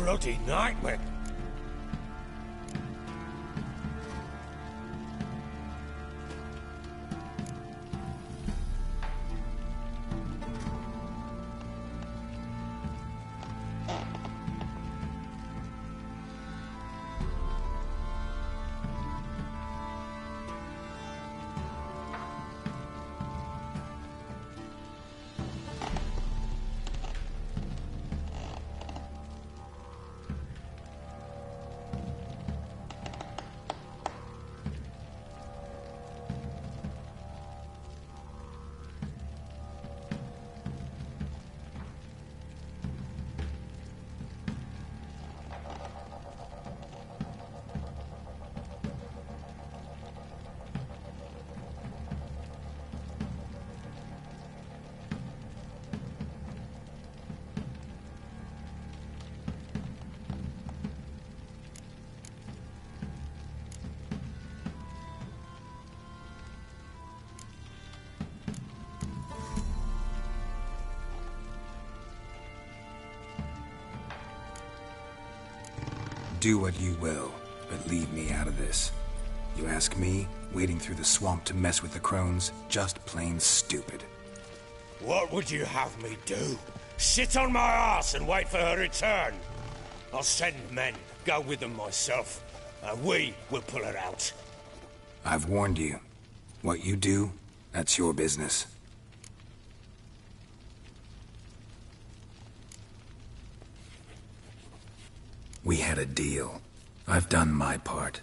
bloody nightmare. Do what you will, but leave me out of this. You ask me, wading through the swamp to mess with the crones, just plain stupid. What would you have me do? Sit on my ass and wait for her return? I'll send men, go with them myself, and we will pull her out. I've warned you. What you do, that's your business. We had a deal. I've done my part.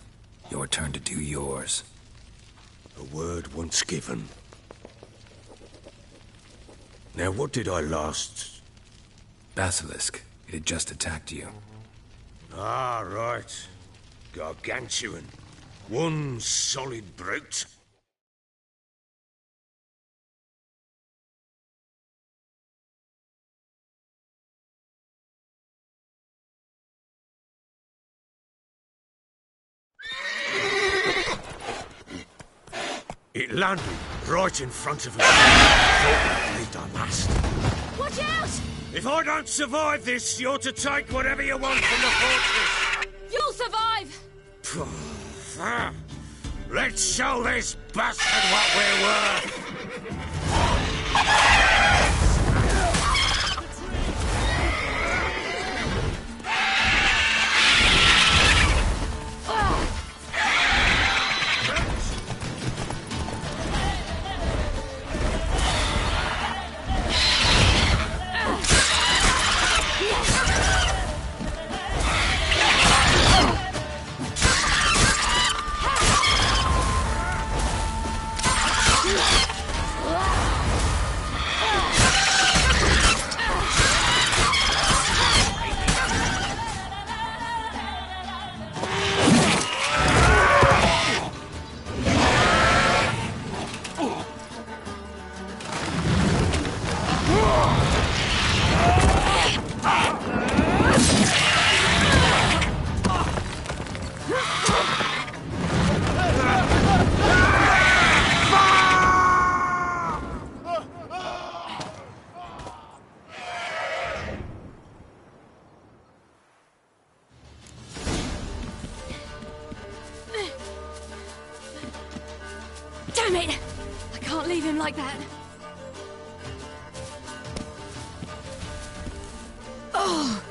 Your turn to do yours. A word once given. Now, what did I last... Basilisk. It had just attacked you. Ah, right. Gargantuan. One solid brute. It landed right in front of us. Thought we'd our last. Watch out! If I don't survive this, you're to take whatever you want from the fortress. You'll survive! Let's show this bastard what we're worth. Damn it! I can't leave him like that. Oh!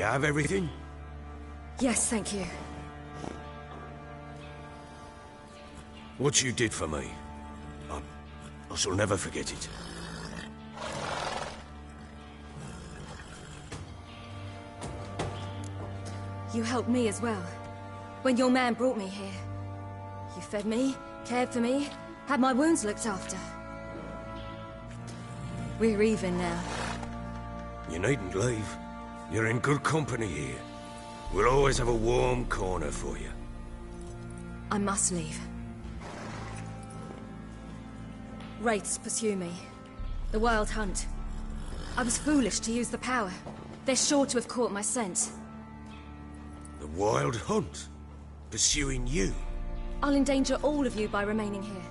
You have everything? Yes, thank you. What you did for me, I shall never forget it. You helped me as well. When your man brought me here. You fed me, cared for me, had my wounds looked after. We're even now. You needn't leave. You're in good company here. We'll always have a warm corner for you. I must leave. Wraiths pursue me. The Wild Hunt. I was foolish to use the power. They're sure to have caught my scent. The Wild Hunt? Pursuing you? I'll endanger all of you by remaining here.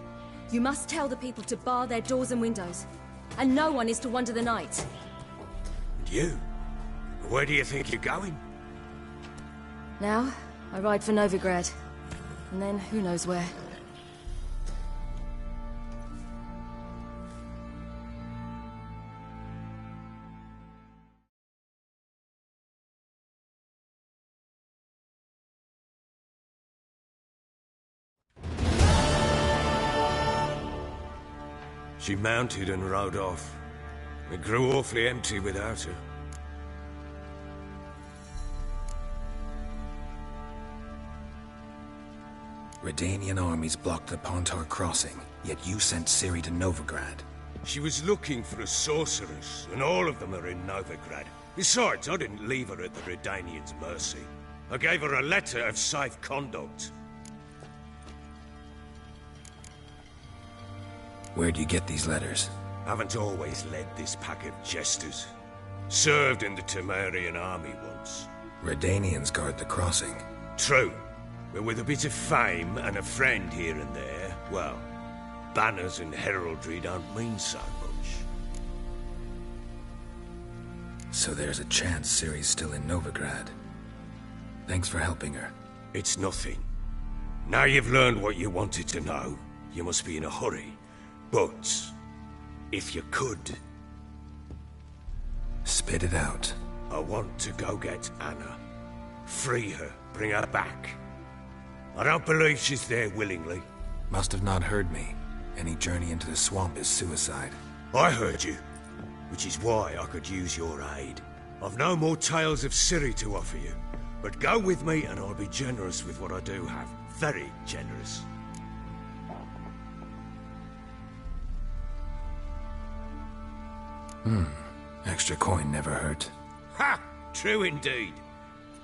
You must tell the people to bar their doors and windows. And no one is to wander the night. And you? Where do you think you're going? Now, I ride for Novigrad. And then, who knows where. She mounted and rode off. It grew awfully empty without her. Redanian armies blocked the Pontar crossing, yet you sent Ciri to Novigrad. She was looking for a sorceress, and all of them are in Novigrad. Besides, I didn't leave her at the Redanians' mercy. I gave her a letter of safe conduct. Where'd you get these letters? Haven't always led this pack of jesters. Served in the Temerian army once. Redanians guard the crossing. True. But with a bit of fame and a friend here and there, well, banners and heraldry don't mean so much. So there's a chance Ciri's still in Novigrad. Thanks for helping her. It's nothing. Now you've learned what you wanted to know, you must be in a hurry. But, if you could... Spit it out. I want to go get Anna. Free her, bring her back. I don't believe she's there willingly. Must have not heard me. Any journey into the swamp is suicide. I heard you, which is why I could use your aid. I've no more tales of Ciri to offer you, but go with me and I'll be generous with what I do have. Very generous. Extra coin never hurt. Ha! True indeed.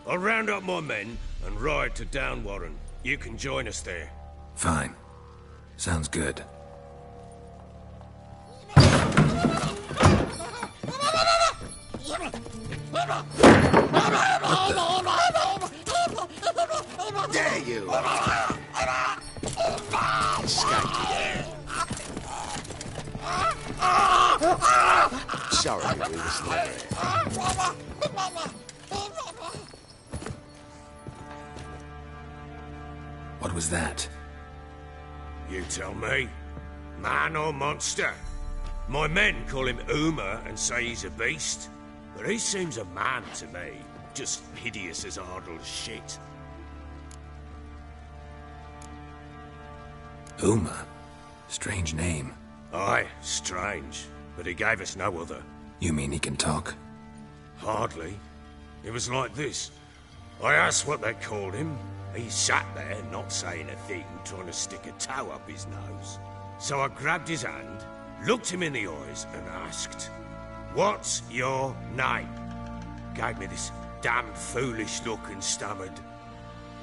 I'll round up my men and ride to Downwarren. You can join us there. Fine. Sounds good. There you are. Escaped again. Sorry, we was late. What was that? You tell me. Man or monster? My men call him Uma and say he's a beast, but he seems a man to me. Just hideous as Ardle's shit. Uma? Strange name. Aye, strange. But he gave us no other. You mean he can talk? Hardly. It was like this. I asked what they called him. He sat there, not saying a thing, trying to stick a toe up his nose. So I grabbed his hand, looked him in the eyes, and asked, "What's your name?" Gave me this damned foolish look and stammered,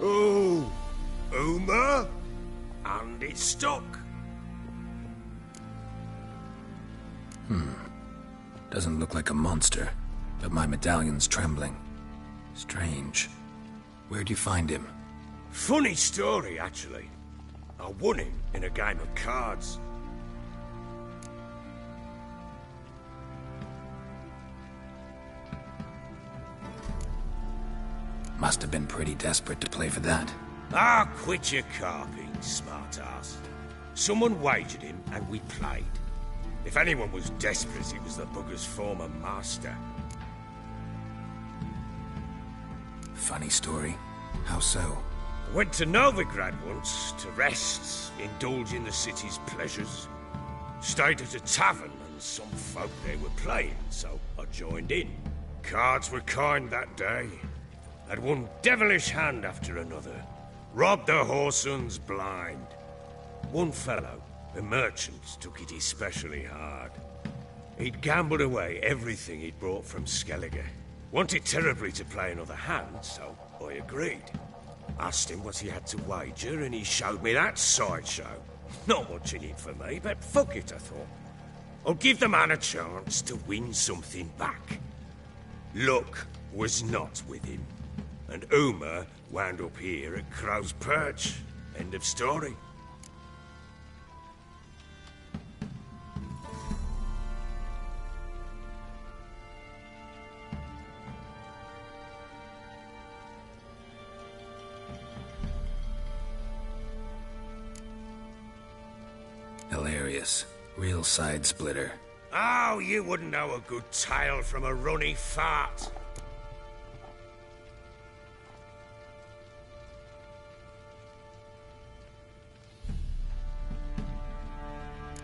"Oh, Uma?" And it stuck. Doesn't look like a monster, but my medallion's trembling. Strange. Where'd you find him? Funny story, actually. I won him in a game of cards. Must have been pretty desperate to play for that. Ah, quit your carping, smart-ass. Someone wagered him, and we played. If anyone was desperate, he was the bugger's former master. Funny story. How so? I went to Novigrad once to rest, indulge in the city's pleasures. Stayed at a tavern, and some folk there were playing, so I joined in. Cards were kind that day. Had one devilish hand after another. Robbed the whoresun's blind. One fellow, a merchant, took it especially hard. He'd gambled away everything he'd brought from Skellige. Wanted terribly to play another hand, so I agreed. Asked him what he had to wager, and he showed me that sideshow. Not much in it for me, but fuck it, I thought. I'll give the man a chance to win something back. Luck was not with him, and Uma wound up here at Crow's Perch. End of story. Hilarious. Real side splitter. Oh, you wouldn't know a good tale from a runny fart.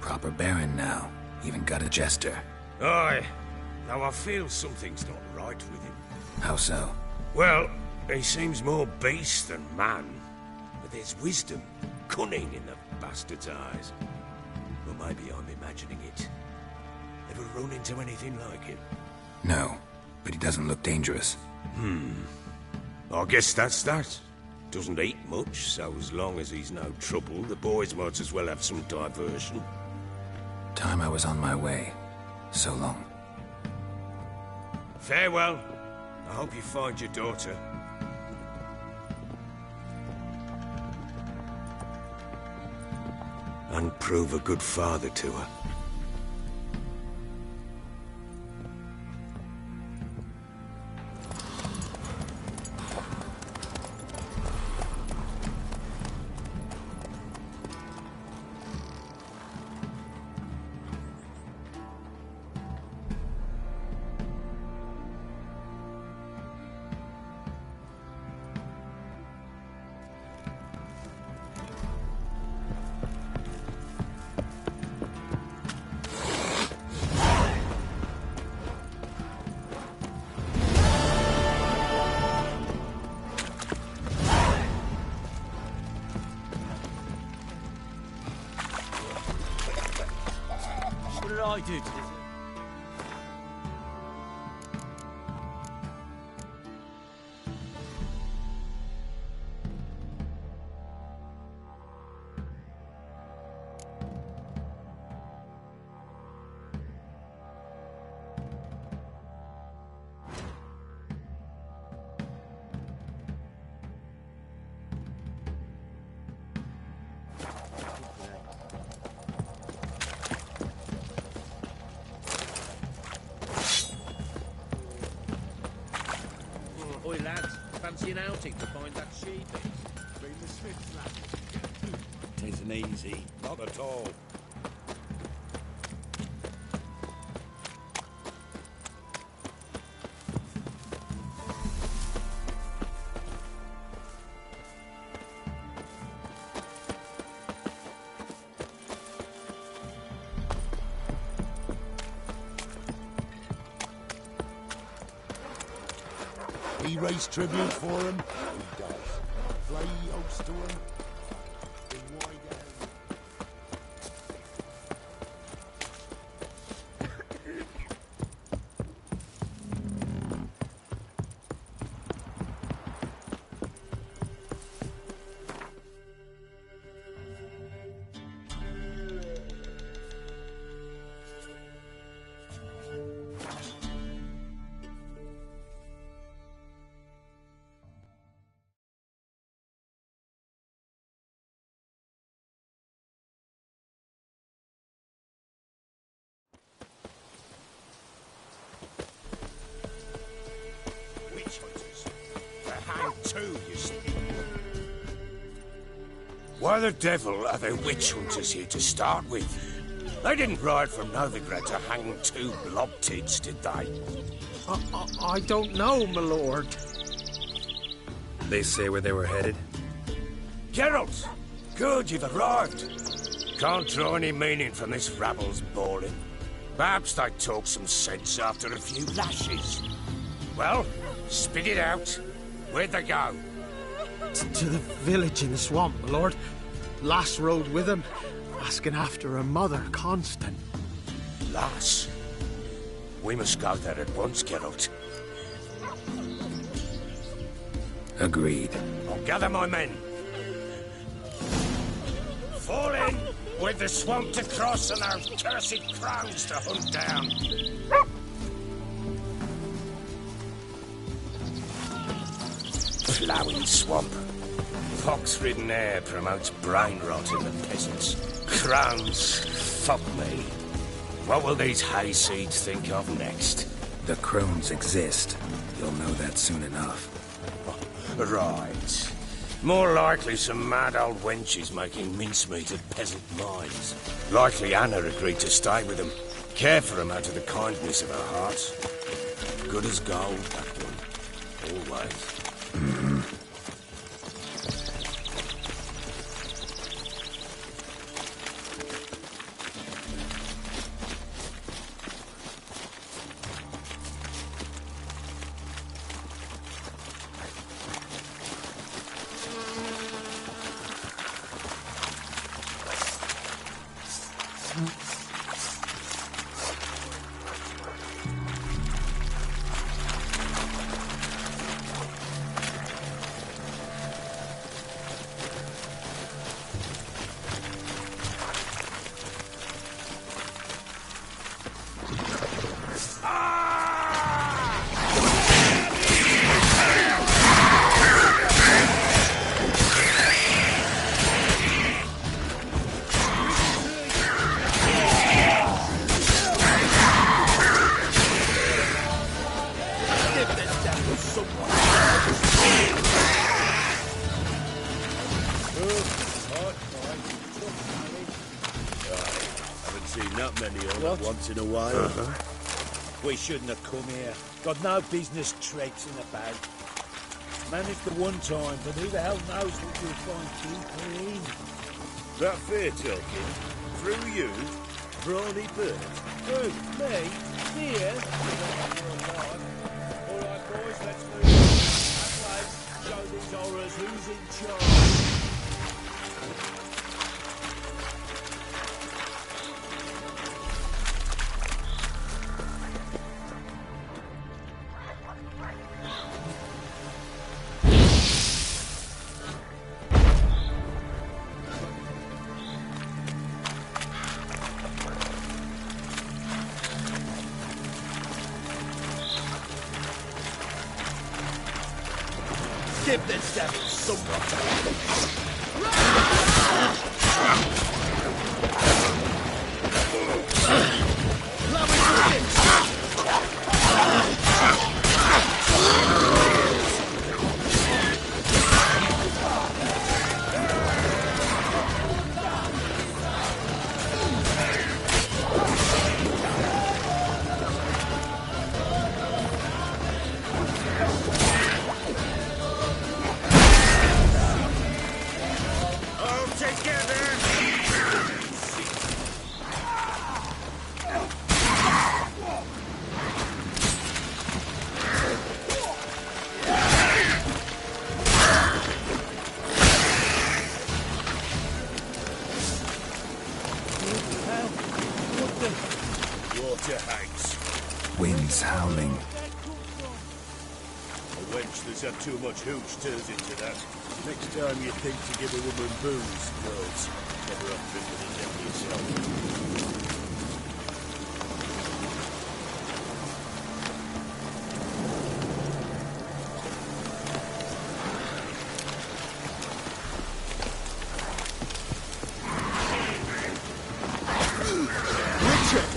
Proper baron now. Even got a jester. Aye, though I feel something's not right with him. How so? Well, he seems more beast than man. But there's wisdom, cunning in the bastard's eyes. Or maybe I'm imagining it. Ever run into anything like him? No, but he doesn't look dangerous. I guess that's that. Doesn't eat much, so as long as he's no trouble, the boys might as well have some diversion. Time I was on my way. So long. Farewell. I hope you find your daughter. And prove a good father to her. What did I do to this? fancy an outing to find that sheep? Bring the Smiths, lad. Tisn't easy. Not at all. He raised tribute for him. He does. Play host to him. Then why down? Witch hunters. They're hanged too, you see. Why the devil are there witch hunters here to start with? They didn't ride from Novigrad to hang two blob-tits, did they? I don't know, my lord. They say where they were headed? Geralt! Good, you've arrived. Can't draw any meaning from this rabble's bawling. Perhaps they talk some sense after a few lashes. Well, spit it out. Where'd they go? To the village in the swamp, my lord. Lass rode with him, asking after her mother, Constant. Lass? We must go there at once, Geralt. Agreed. I'll gather my men. Fall in with the swamp to cross and our cursed crows to hunt down. Ploughing swamp. Fox-ridden air promotes brain rot in the peasants. Crowns, fuck me. What will these hayseeds think of next? The crones exist. You'll know that soon enough. Right. More likely some mad old wenches making mincemeat at peasant mines. Likely Anna agreed to stay with them. Care for them out of the kindness of her heart. Good as gold, that one. Always. Once in a while. We shouldn't have come here. Got no business traipsing about. Managed the one time, but who the hell knows what you'll find deeper in? That fair talking? Through you? Brawny bird? Who? Me? Here? Alright boys, let's move on. That way, show these horrors who's in charge. Give this devil some water hags. Wind's howling. A wench that's had too much hooch turns into that. Next time you think to give a woman booze, girls, get her up drinking it down yourself.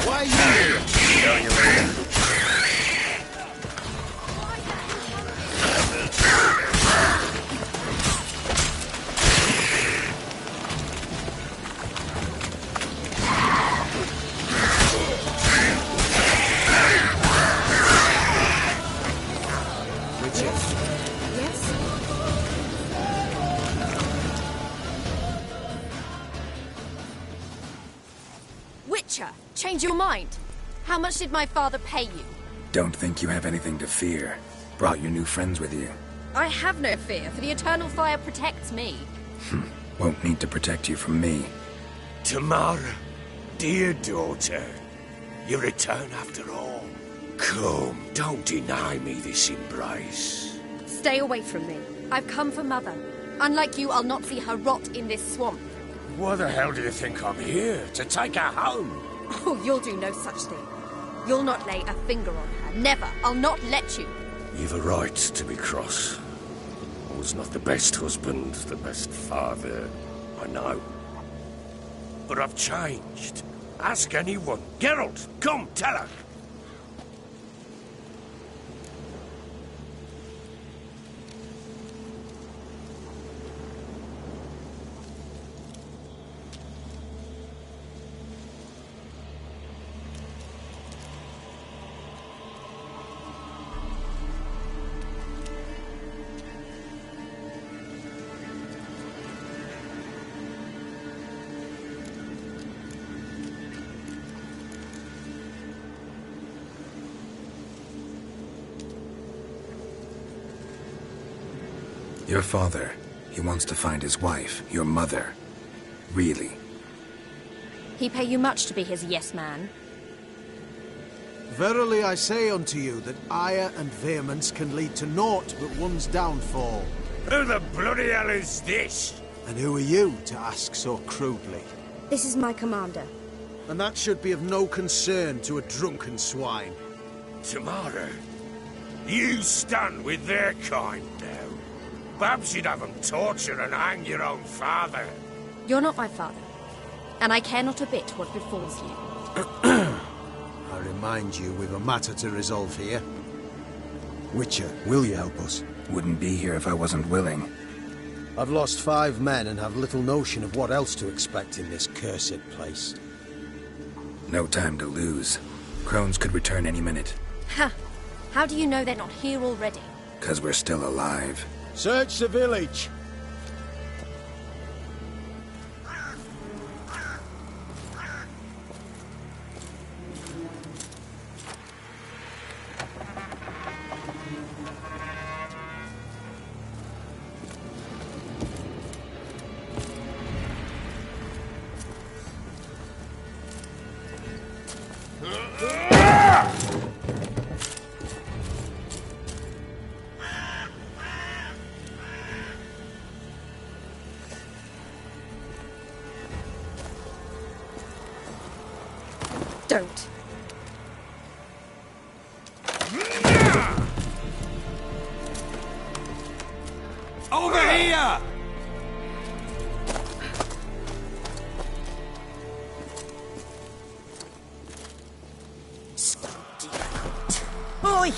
Why are you here? Tell you later. Yes? Witcher, change your mind. How much did my father pay you? Don't think you have anything to fear. Brought your new friends with you. I have no fear, for the eternal fire protects me. Won't need to protect you from me. Tamara, dear daughter, you return after all. Come, don't deny me this embrace. Stay away from me. I've come for Mother. Unlike you, I'll not see her rot in this swamp. Why the hell do you think I'm here? To take her home? Oh, you'll do no such thing. You'll not lay a finger on her. Never. I'll not let you. You've a right to be cross. I was not the best husband, the best father, I know. But I've changed. Ask anyone. Geralt, come, tell her. Your father, he wants to find his wife, your mother. Really? He pay you much to be his yes man. Verily I say unto you that ire and vehemence can lead to naught but one's downfall. Who the bloody hell is this? And who are you to ask so crudely? This is my commander. And that should be of no concern to a drunken swine. Tamara, you stand with their kind now. Perhaps you'd have them torture and hang your own father. You're not my father, and I care not a bit what befalls you. I remind you, we've a matter to resolve here. Witcher, will you help us? Wouldn't be here if I wasn't willing. I've lost 5 men and have little notion of what else to expect in this cursed place. No time to lose. Crones could return any minute. Ha! How do you know they're not here already? 'Cause we're still alive. Search the village. Don't. Over here! Stunty cunt. Oi!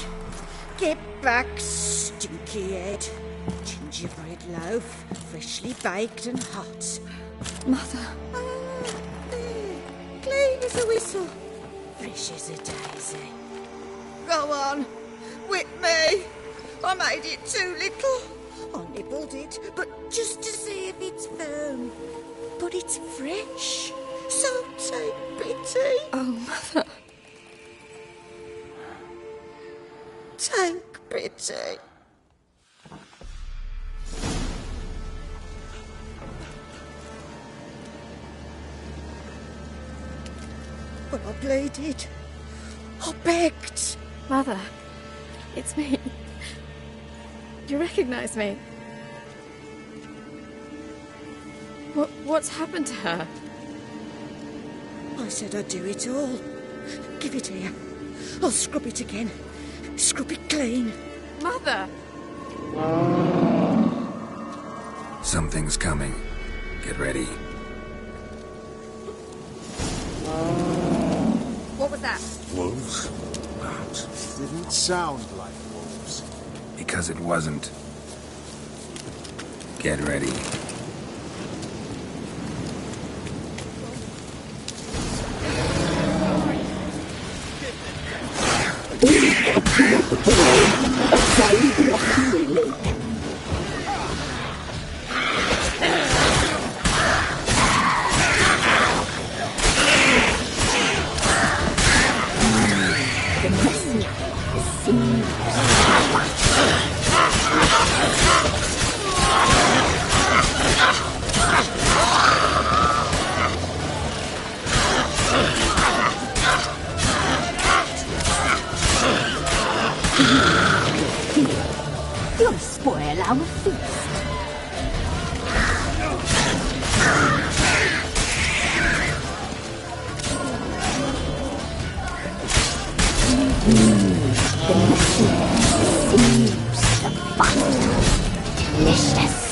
Get back, stinky head. Gingerbread loaf, freshly baked and hot. Mother. There. Clean as a whistle. Fresh as a daisy. Go on. Whip me. I made it too little. I nibbled it, but just to see if it's firm. But it's fresh. So take pity. Oh, Mother. Take pity. Well, I bleeded. I begged. Mother, it's me. You recognize me? What's happened to her? I said I'd do it all. Give it here. I'll scrub it again. Scrub it clean. Mother! Something's coming. Get ready. What was that? Wolves? Perhaps. Didn't sound like wolves. Because it wasn't. Get ready. You'll spoil our feast. Delicious.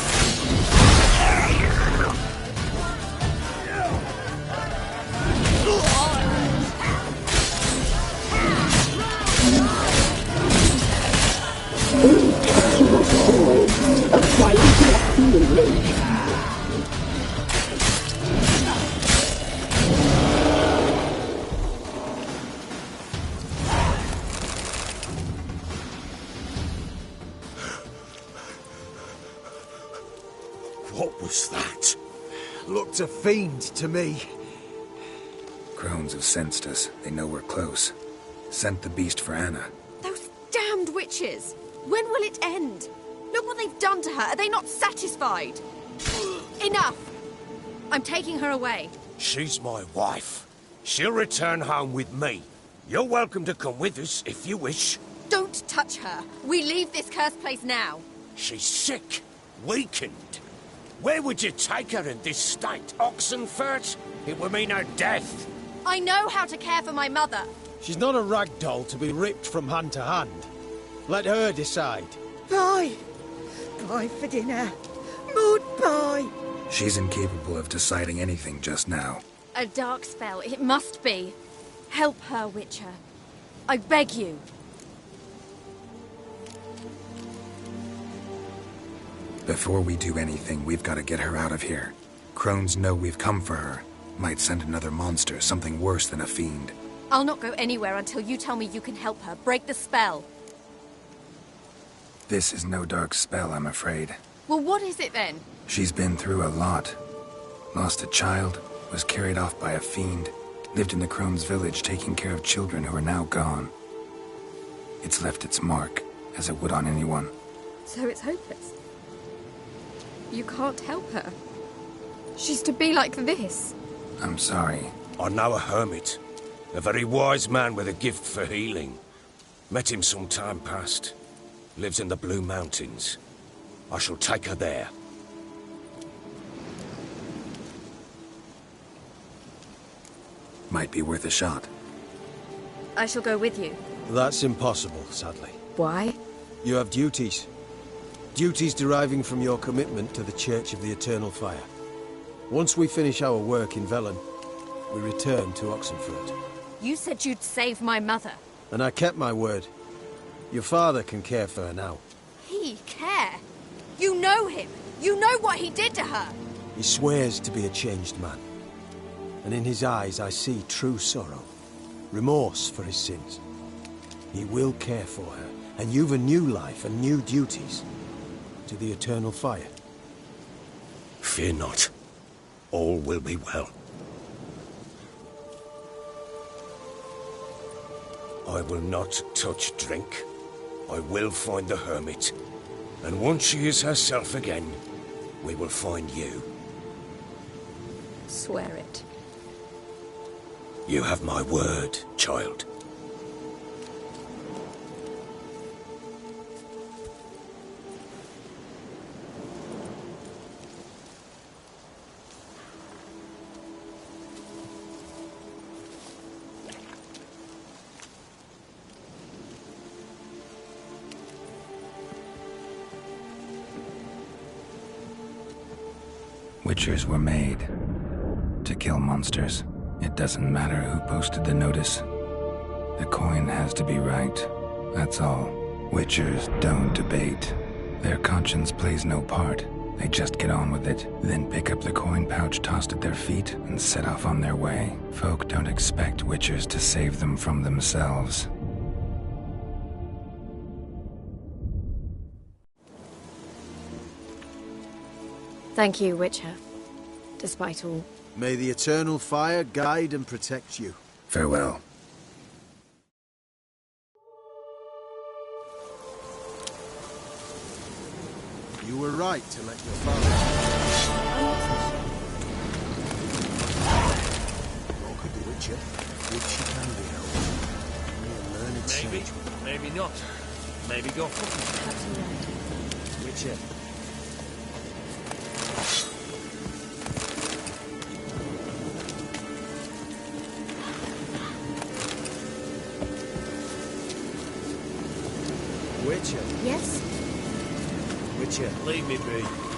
What was that? Looked a fiend to me. Crones have sensed us. They know we're close. Sent the beast for Anna. Those damned witches! When will it end? Look what they've done to her. Are they not satisfied? Enough! I'm taking her away. She's my wife. She'll return home with me. You're welcome to come with us if you wish. Don't touch her. We leave this cursed place now. She's sick, weakened. Where would you take her in this state? Oxenfurt? It would mean her death. I know how to care for my mother. She's not a rag doll to be ripped from hand to hand. Let her decide. Bye. Bye for dinner. Mood bye. She's incapable of deciding anything just now. A dark spell, it must be. Help her, Witcher. I beg you. Before we do anything, we've got to get her out of here. Crones know we've come for her. Might send another monster, something worse than a fiend. I'll not go anywhere until you tell me you can help her. Break the spell. This is no dark spell, I'm afraid. Well, what is it then? She's been through a lot. Lost a child, was carried off by a fiend, lived in the Crones village taking care of children who are now gone. It's left its mark, as it would on anyone. So it's hopeless. You can't help her. She's to be like this. I'm sorry. I know a hermit. A very wise man with a gift for healing. Met him some time past. Lives in the Blue Mountains. I shall take her there. Might be worth a shot. I shall go with you. That's impossible, sadly. Why? You have duties. Duties deriving from your commitment to the Church of the Eternal Fire. Once we finish our work in Velen, we return to Oxenfurt. You said you'd save my mother. And I kept my word. Your father can care for her now. He care? You know him. You know what he did to her. He swears to be a changed man. And in his eyes I see true sorrow. Remorse for his sins. He will care for her. And you've a new life and new duties. To the Eternal Fire. Fear not. All will be well. I will not touch drink. I will find the hermit. And once she is herself again, we will find you. Swear it. You have my word, child. Witchers were made to kill monsters. It doesn't matter who posted the notice. The coin has to be right. That's all. Witchers don't debate. Their conscience plays no part. They just get on with it, then pick up the coin pouch tossed at their feet and set off on their way. Folk don't expect Witchers to save them from themselves. Thank you, Witcher. Despite all. May the eternal fire guide and protect you. Farewell. You were right to let your father... Nor could the Witcher, which she can be held. Only a learned Maybe, sage. maybe not. Maybe go fucking Witcher. Witcher. Yes? Witcher. Leave me be.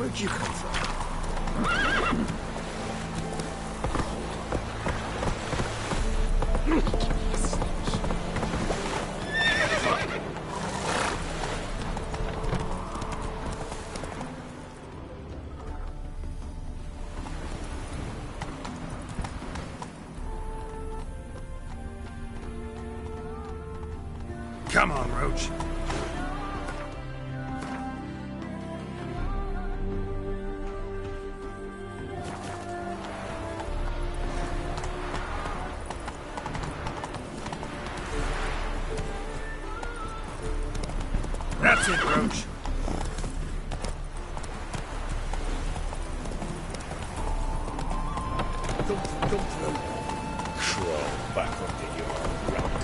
Where'd you come from? Come on, Roach. That's it, Roach. Come through. Crawl back under your rock.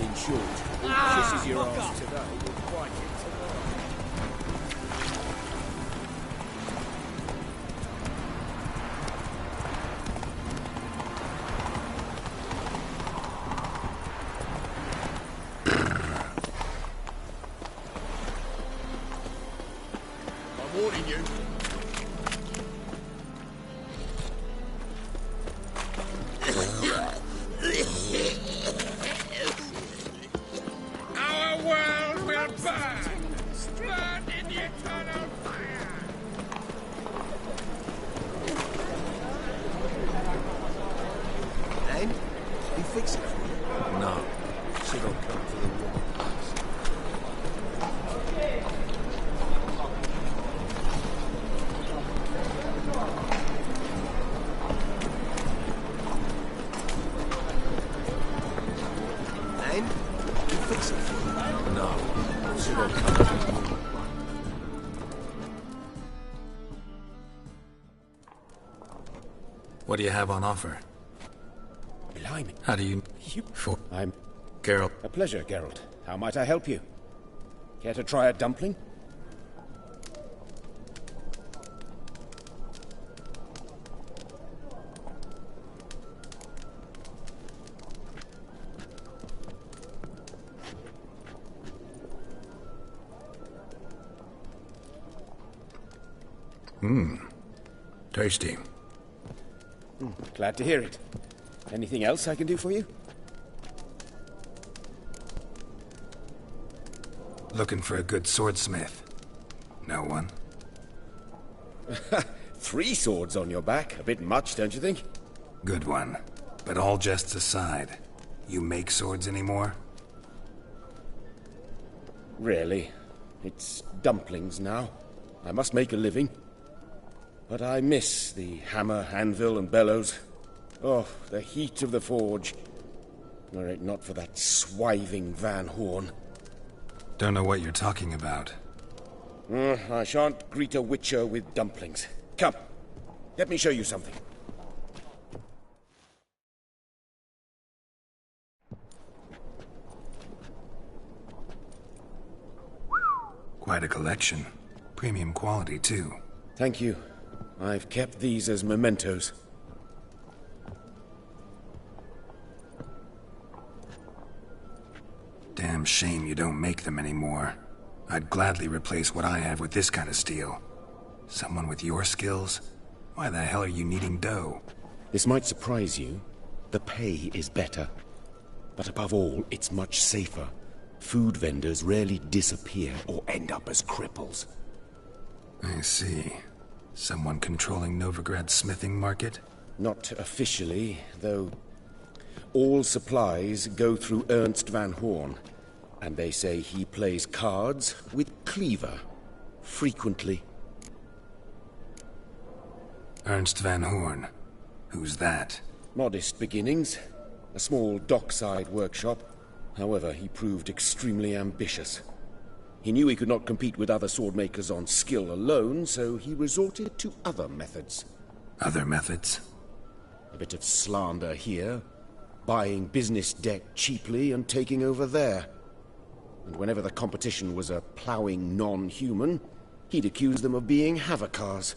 In short, who kisses your ass today will bite it tomorrow. I'm warning you. Our world will burn! Burn in the eternal fire! Then, he fix it for you? No. She don't come for the woman. Then, he fix it for you? No. She don't come for the woman. What do you have on offer? Blimey. How do you... I'm... Geralt. A pleasure, Geralt. How might I help you? Care to try a dumpling? Tasty. Glad to hear it. Anything else I can do for you? Looking for a good swordsmith. No one? 3 swords on your back. A bit much, don't you think? Good one. But all jests aside, you make swords anymore? Really. It's dumplings now. I must make a living. But I miss the hammer, anvil, and bellows. Oh, the heat of the forge. Were it not for that swiving Van Horn. Don't know what you're talking about. I shan't greet a witcher with dumplings. Come, let me show you something. Quite a collection. Premium quality, too. Thank you. I've kept these as mementos. Damn shame you don't make them anymore. I'd gladly replace what I have with this kind of steel. Someone with your skills? Why the hell are you needing dough? This might surprise you. The pay is better. But above all, it's much safer. Food vendors rarely disappear or end up as cripples. I see. Someone controlling Novigrad's smithing market? Not officially, though all supplies go through Ernst Van Horn. And they say he plays cards with Cleaver. Frequently. Ernst Van Horn. Who's that? Modest beginnings. A small dockside workshop. However, he proved extremely ambitious. He knew he could not compete with other swordmakers on skill alone, so he resorted to other methods. Other methods? A bit of slander here, buying business debt cheaply and taking over there. And whenever the competition was a ploughing non-human, he'd accuse them of being Havocars.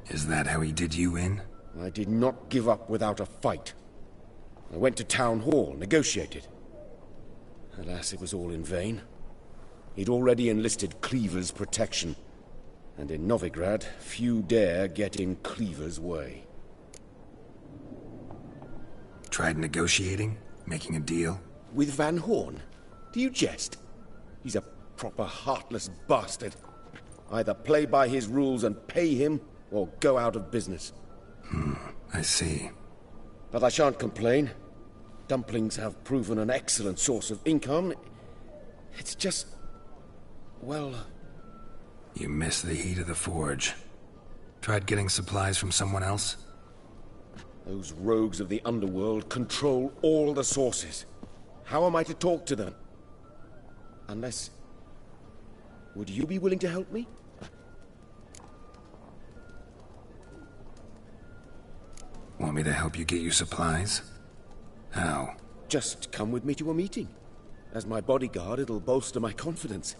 Is that how he did you in? I did not give up without a fight. I went to Town Hall, negotiated. Alas, it was all in vain. He'd already enlisted Cleaver's protection. And in Novigrad, few dare get in Cleaver's way. Tried negotiating? Making a deal? With Van Horn? Do you jest? He's a proper heartless bastard. Either play by his rules and pay him, or go out of business. I see. But I shan't complain. Dumplings have proven an excellent source of income. It's just... well... You miss the heat of the forge. Tried getting supplies from someone else? Those rogues of the underworld control all the sources. How am I to talk to them? Unless... would you be willing to help me? Want me to help you get you supplies? How? Just come with me to a meeting. As my bodyguard, it'll bolster my confidence.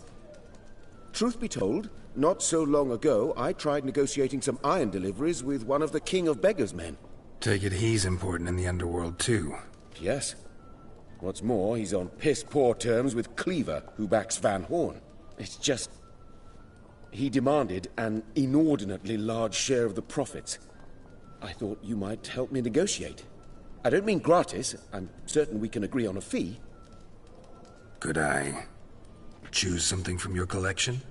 Truth be told, not so long ago, I tried negotiating some iron deliveries with one of the King of Beggars' men. Take it he's important in the underworld, too. Yes. What's more, he's on piss-poor terms with Cleaver, who backs Van Horn. It's just... he demanded an inordinately large share of the profits. I thought you might help me negotiate. I don't mean gratis. I'm certain we can agree on a fee. Could I choose something from your collection?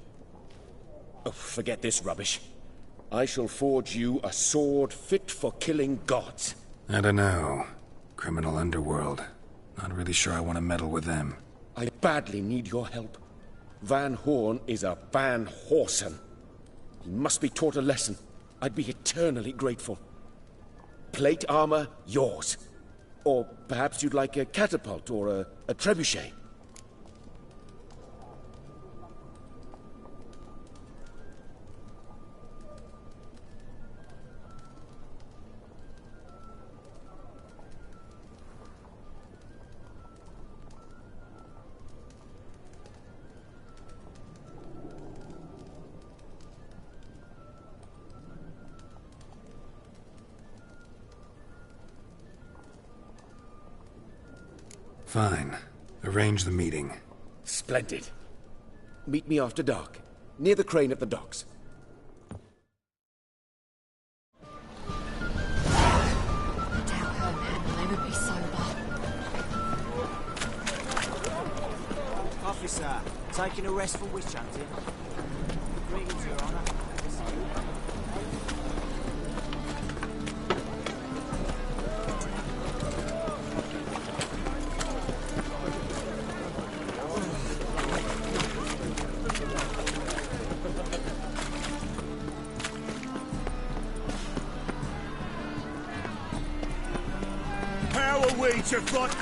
Oh, forget this rubbish. I shall forge you a sword fit for killing gods. I don't know. Criminal underworld. Not really sure I want to meddle with them. I badly need your help. Van Horn is a Van Horsen. He must be taught a lesson. I'd be eternally grateful. Plate armor, yours. Or perhaps you'd like a catapult or a trebuchet. Fine. Arrange the meeting. Splendid. Meet me after dark, near the crane at the docks. Tell her, man, they would be sober. Officer, taking a rest from witch hunting. Greetings, Your Honor. How are we to fight?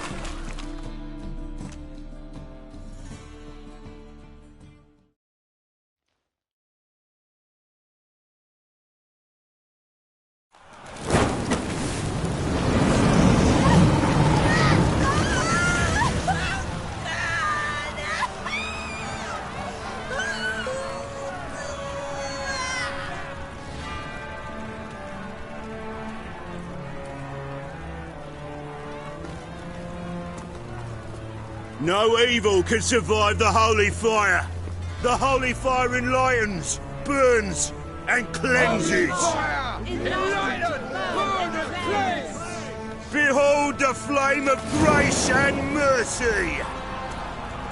No evil can survive the holy fire. The holy fire enlightens, burns, and cleanses. Behold the flame of grace and mercy.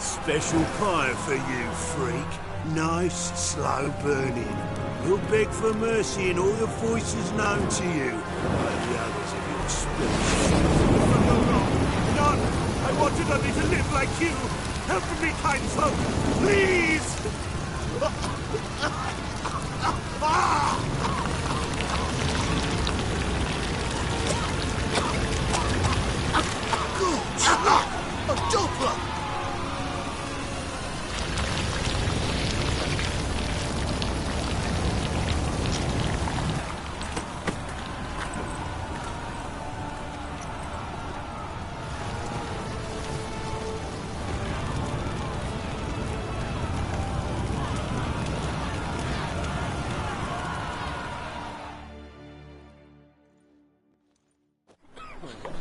Special fire for you, freak. Nice, slow burning. You'll beg for mercy in all the voices known to you by the others of your species. None! I wanted only to live like you! Help from me, kind folk! Please! A doppler!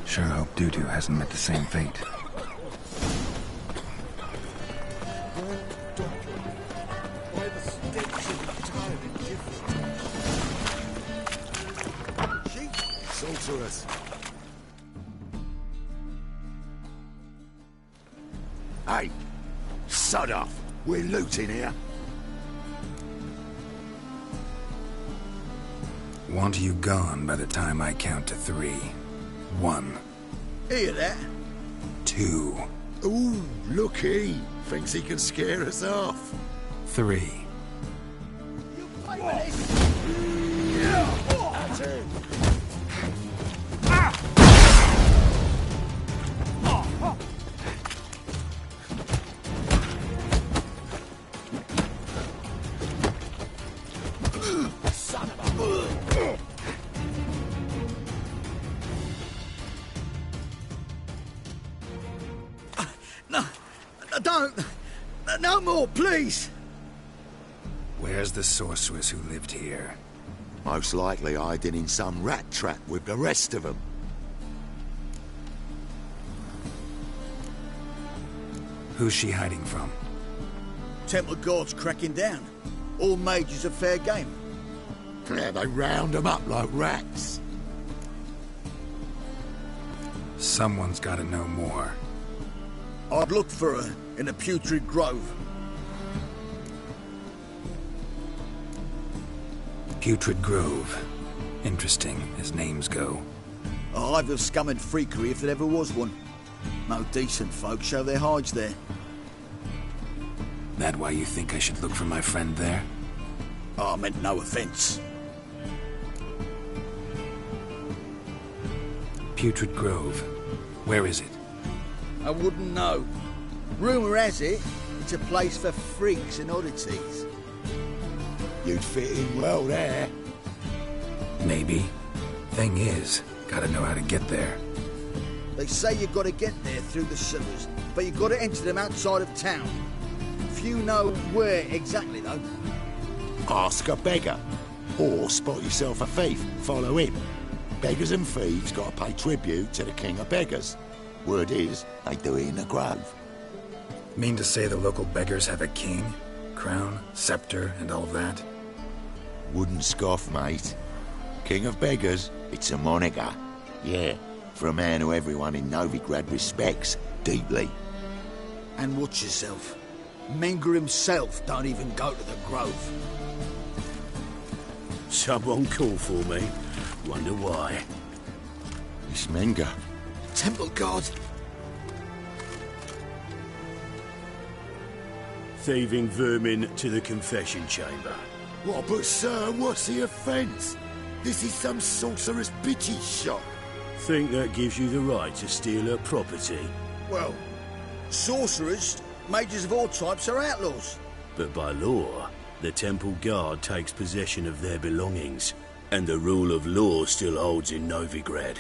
Sure hope Doo-Doo hasn't met the same fate. Why the stakes entirely different? Sheep? Sorceress. Hey, sod off. We're looting here. Want you gone by the time I count to 3. 1. Hear that? 2. Ooh, look he. Thinks he can scare us off. 3. That's it. No more, please! Where's the sorceress who lived here? Most likely hiding in some rat trap with the rest of them. Who's she hiding from? Temple guards cracking down. All mages are fair game. Yeah, they round them up like rats. Someone's gotta know more. I'd look for her in the Putrid Grove. Putrid Grove. Interesting, as names go. A hive of scum and freakery if there ever was one. No decent folk show their hides there. That why you think I should look for my friend there? I meant no offence. Putrid Grove. Where is it? I wouldn't know. Rumour has it, it's a place for freaks and oddities. You'd fit in well there. Maybe. Thing is, gotta know how to get there. They say you've got to get there through the sewers, but you've got to enter them outside of town. Few know where exactly, though. Ask a beggar. Or spot yourself a thief, follow him. Beggars and thieves got to pay tribute to the king of beggars. Word is, they do it in the grove. Mean to say the local beggars have a king? Crown, scepter, and all that? Wouldn't scoff, mate. King of beggars, it's a moniker. Yeah, for a man who everyone in Novigrad respects deeply. And watch yourself. Menger himself don't even go to the grove. Someone called for me. Wonder why. It's Menger. Temple guard. Thieving vermin to the confession chamber. What, but sir, what's the offence? This is some sorcerer's bitchy shop. Think that gives you the right to steal her property? Well, sorcerers, mages of all types are outlaws. But by law, the temple guard takes possession of their belongings, and the rule of law still holds in Novigrad.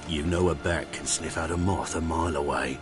You know a bat can sniff out a moth a mile away.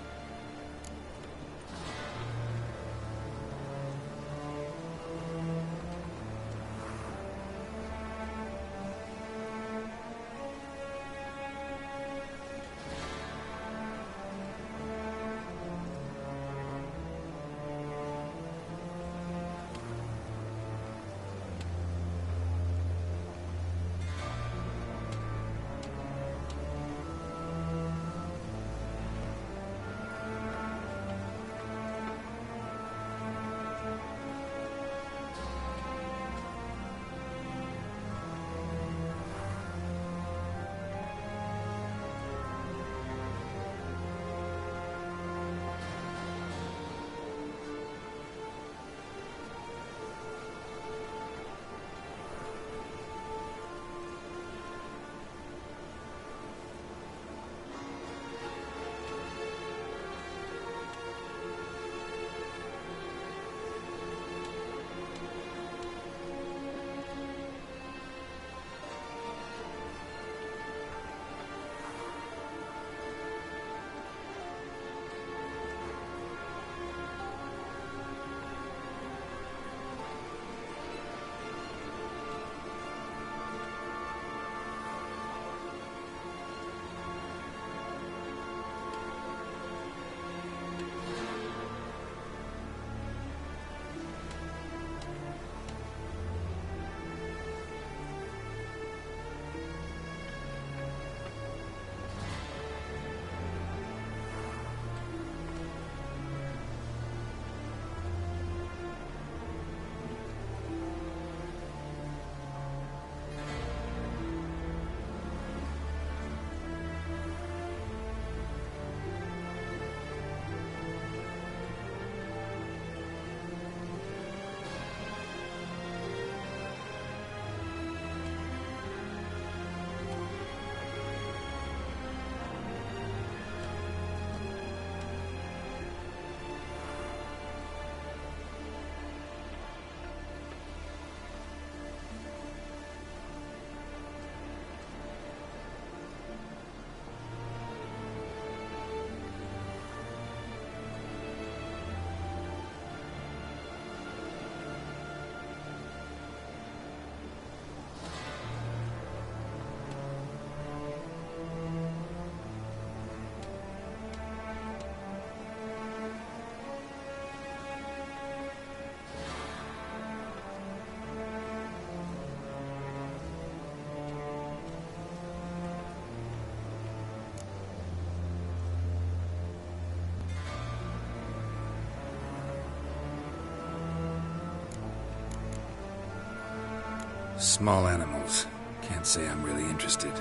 Small animals. Can't say I'm really interested.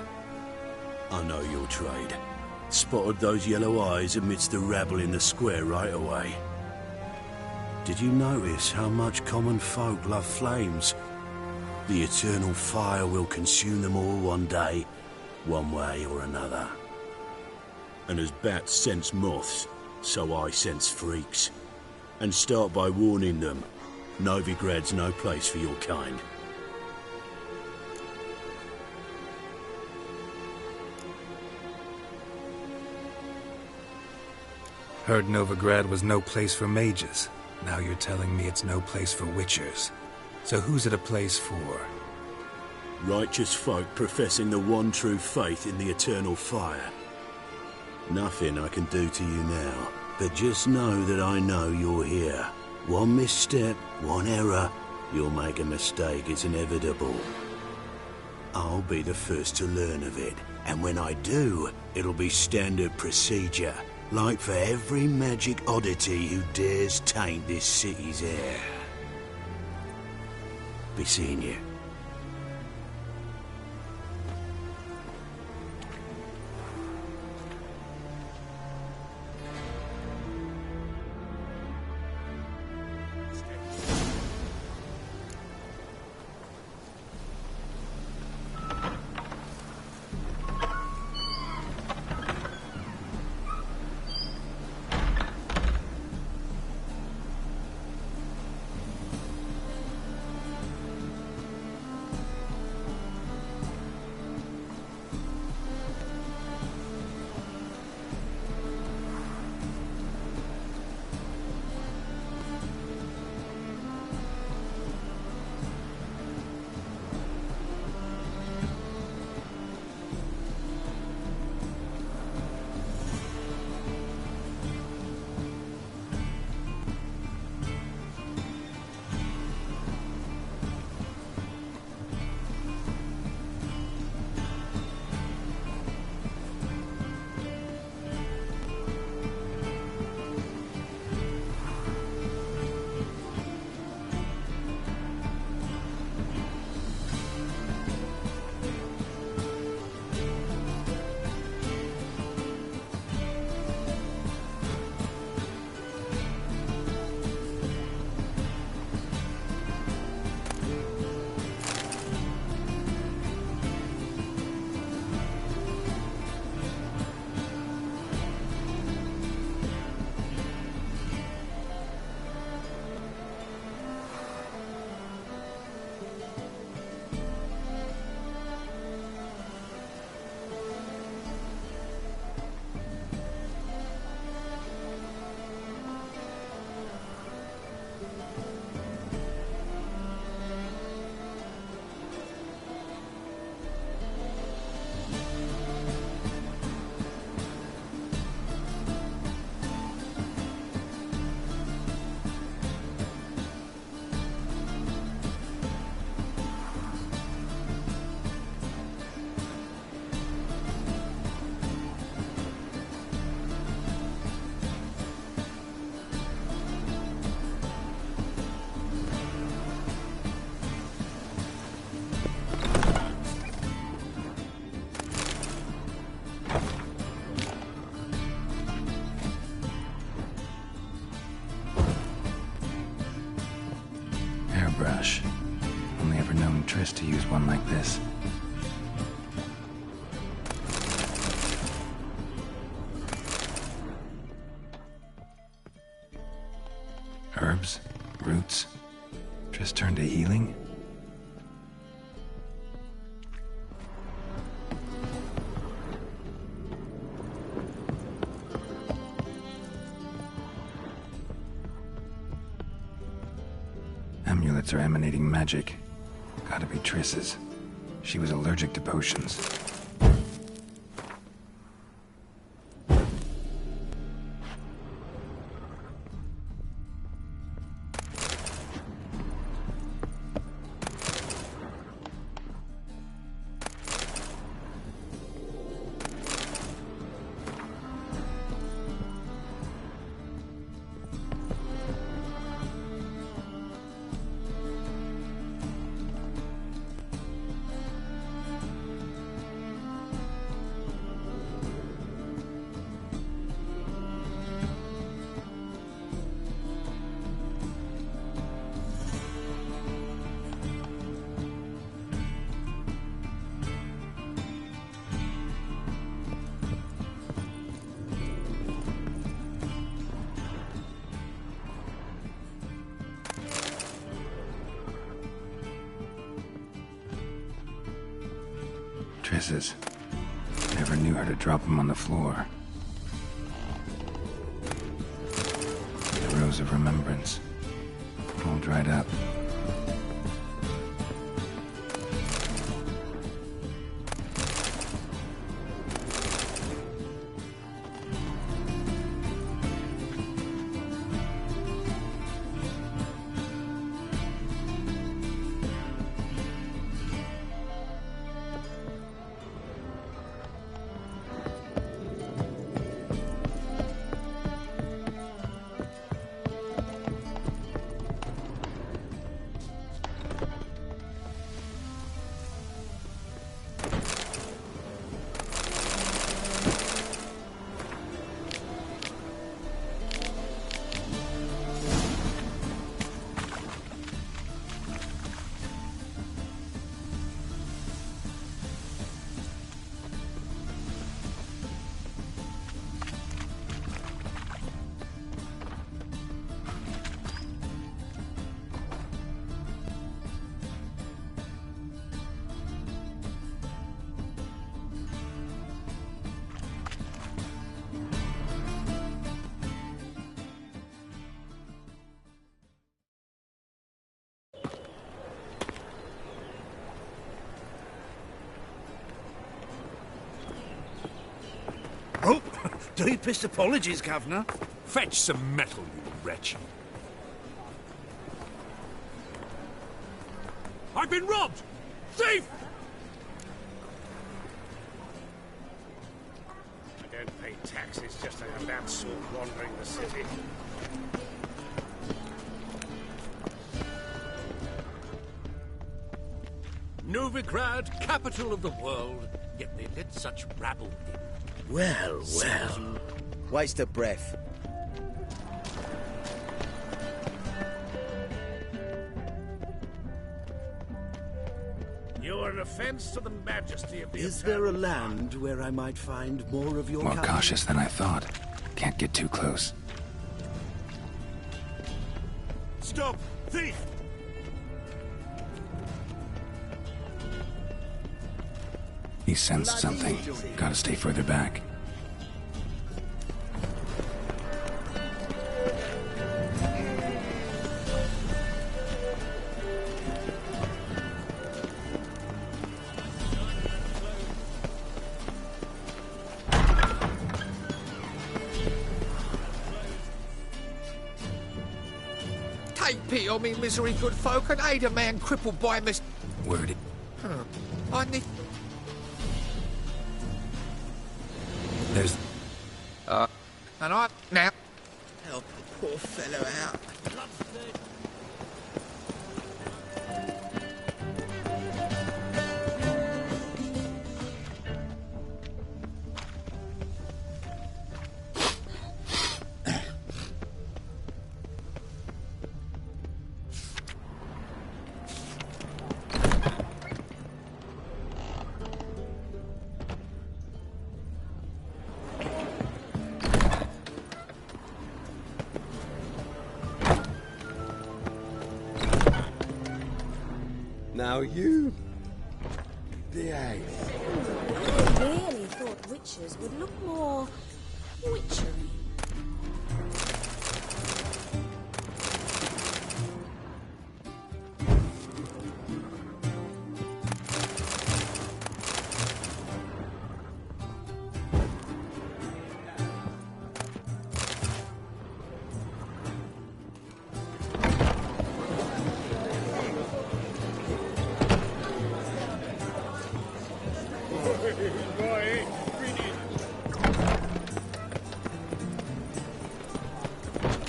I know your trade. Spotted those yellow eyes amidst the rabble in the square right away. Did you notice how much common folk love flames? The eternal fire will consume them all one day, one way or another. And as bats sense moths, so I sense freaks. And start by warning them, Novigrad's no place for your kind. Heard Novigrad was no place for mages. Now you're telling me it's no place for witchers. So who's it a place for? Righteous folk professing the one true faith in the eternal fire. Nothing I can do to you now, but just know that I know you're here. One misstep, one error, you'll make a mistake, it's inevitable. I'll be the first to learn of it, and when I do, it'll be standard procedure. Like for every magic oddity who dares taint this city's air. Be seeing you. Airbrush. Only ever known Triss to use one like this. Herbs? Roots? Triss turned to healing? Amulets are emanating magic. Gotta be Triss's. She was allergic to potions. Triss's. Never knew how to drop them on the floor. The rose of remembrance. All dried up. Oh, deepest apologies, Governor. Fetch some metal, you wretch. I've been robbed! Thief! I don't pay taxes just to have that sort wandering the city. Novigrad, capital of the world, yet they let such rabble in. Well, well. Waste of breath. You're an offence to the majesty of the Is there a land where I might find more of your More kind? cautious than I thought. Can't get too close. Stop! Thief! He sensed something. Gotta stay further back. Take pity on me, misery, good folk, and aid a man crippled by mis... Word. I need... There's... And I... Now... Help a poor fellow out. Now you... behave. I really thought witches would look more... witchery.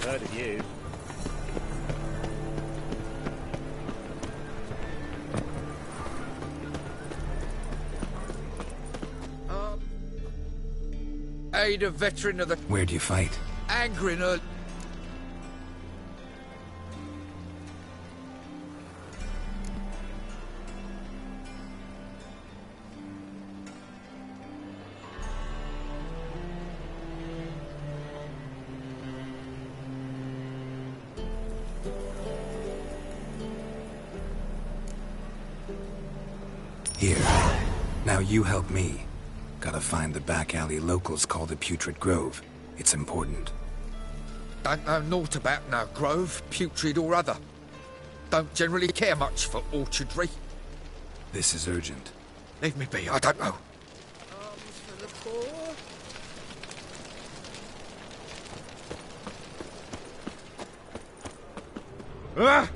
Heard of you. Aid a veteran of the... Where do you fight? Angering her... Here. Now you help me. Gotta find the back alley locals call the Putrid Grove. It's important. Don't know naught about no grove, putrid or other. Don't generally care much for orchardry. This is urgent. Leave me be, I don't know. Arms for the poor. Ah!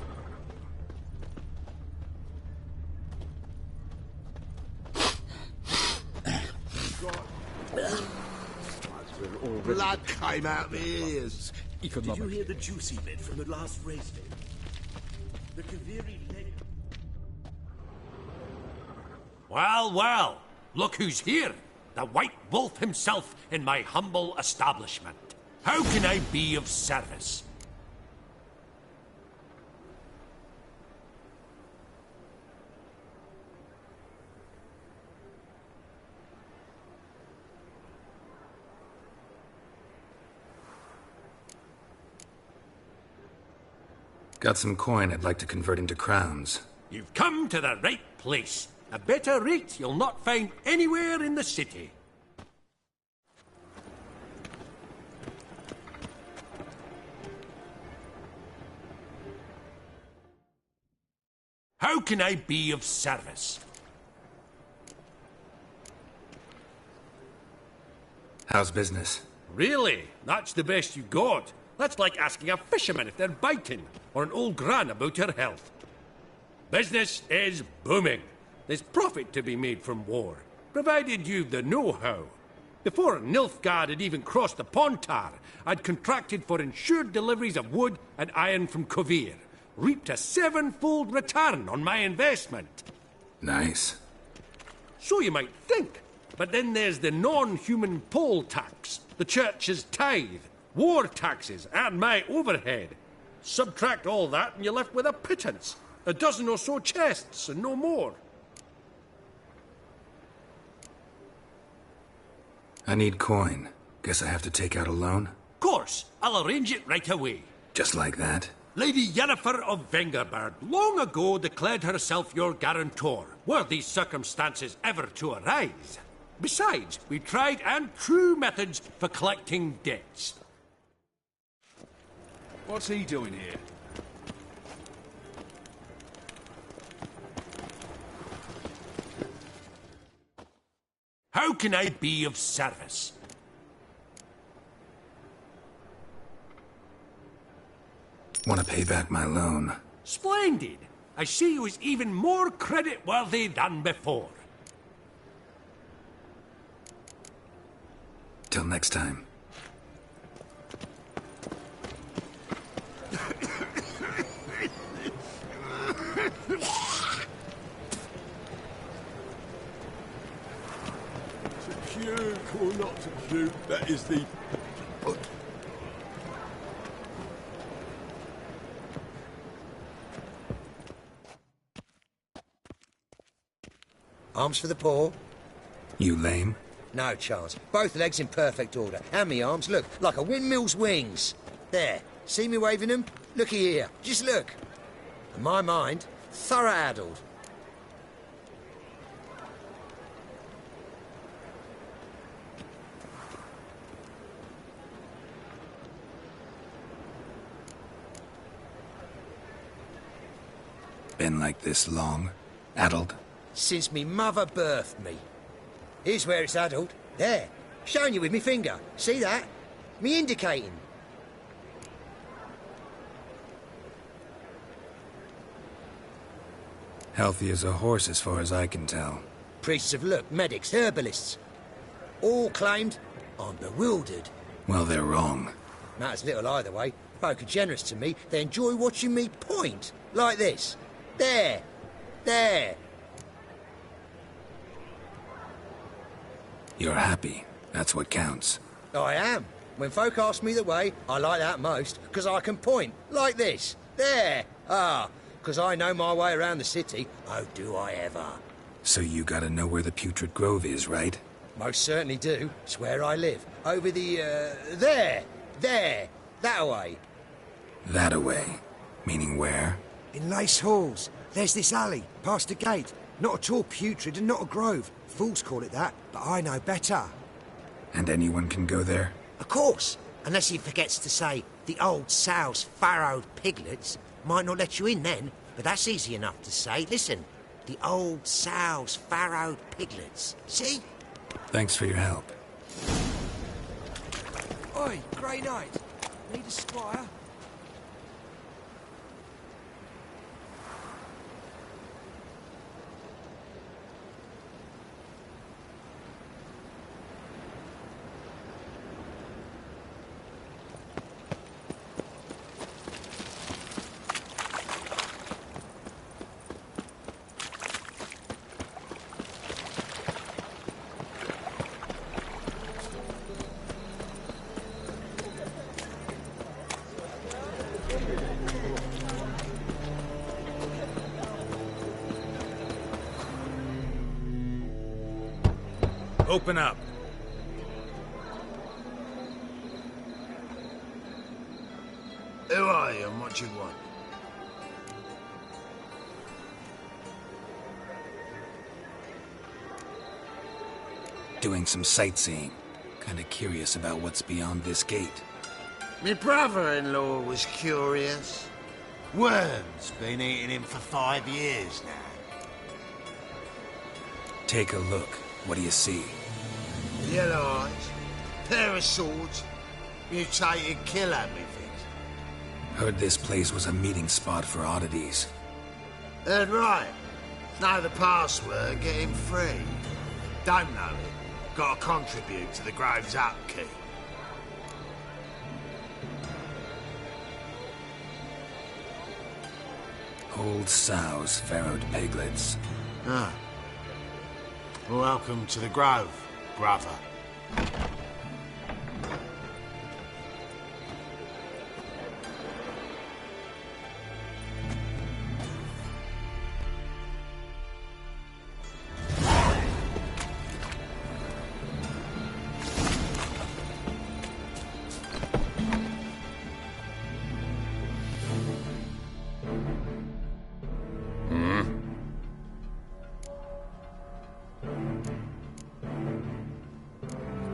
Blood came out my ears. Did you hear the juicy bit from the last race day? The Kaviri leg. Well, well, look who's here. The White Wolf himself in my humble establishment. How can I be of service? Got some coin I'd like to convert into crowns. You've come to the right place. A better rate you'll not find anywhere in the city. How can I be of service? How's business? Really? That's the best you got? That's like asking a fisherman if they're biting, or an old gran about her health. Business is booming. There's profit to be made from war, provided you've the know-how. Before Nilfgaard had even crossed the Pontar, I'd contracted for insured deliveries of wood and iron from Kovir, reaped a 7-fold return on my investment. Nice. So you might think. But then there's the non-human poll tax, the church's tithe, war taxes, and my overhead. Subtract all that and you're left with a pittance. A dozen or so chests and no more. I need coin. Guess I have to take out a loan? Course, I'll arrange it right away. Just like that? Lady Yennefer of Vengerberg long ago declared herself your guarantor, were these circumstances ever to arise. Besides, we tried and true methods for collecting debts. What's he doing here? How can I be of service? Want to pay back my loan. Splendid! I see you as even more credit-worthy than before. Till next time. To puke or not to puke, that is the... Arms for the poor. You lame? No chance. Both legs in perfect order. And me arms, look, like a windmill's wings. There. See me waving them? Looky here. Just look. And my mind, thorough addled. Been like this long? Addled? Since me mother birthed me. Here's where it's addled. There. Showing you with me finger. See that? Me indicating. Healthy as a horse as far as I can tell. Priests of look, medics, herbalists. All claimed I'm bewildered. Well, they're wrong. Matters little either way. Folk are generous to me. They enjoy watching me point. Like this. There. There. You're happy. That's what counts. I am. When folk ask me the way, I like that most, because I can point. Like this. There. Ah. Because I know my way around the city. Oh, do I ever. So you gotta know where the Putrid Grove is, right? Most certainly do. It's where I live. Over the, there. There. That-a-way. That-a-way? Meaning where? In Lace Halls. There's this alley, past the gate. Not at all putrid and not a grove. Fools call it that, but I know better. And anyone can go there? Of course, unless he forgets to say the old sow's farrowed piglets. Might not let you in then, but that's easy enough to say. Listen, the old sow's farrowed piglets. See? Thanks for your help. Oi, Grey Knight. Need a squire? Open up. Who are you and what you want? Doing some sightseeing. Kinda curious about what's beyond this gate. My brother-in-law was curious. Worms been eating him for 5 years now. Take a look. What do you see? Yellow eyes, pair of swords, mutated killer, methinks. Heard this place was a meeting spot for oddities. Heard right. Know the password, get him free. Don't know it. Gotta contribute to the grove's upkeep. Old sows, farrowed piglets. Ah. Welcome to the Grove, brother.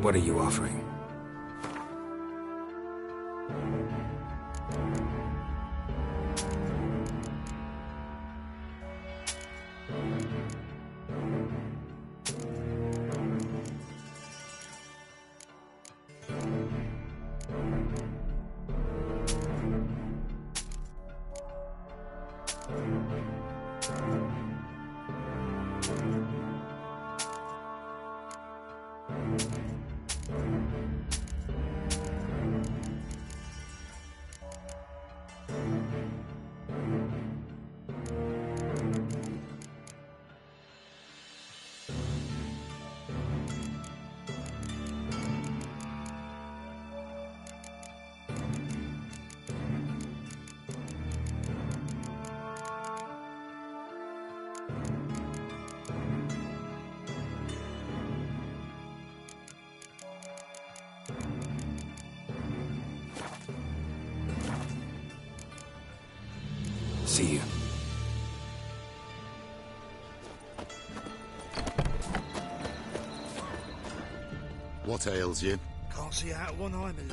What are you offering? See you. What ails you? Can't see out of one eye, my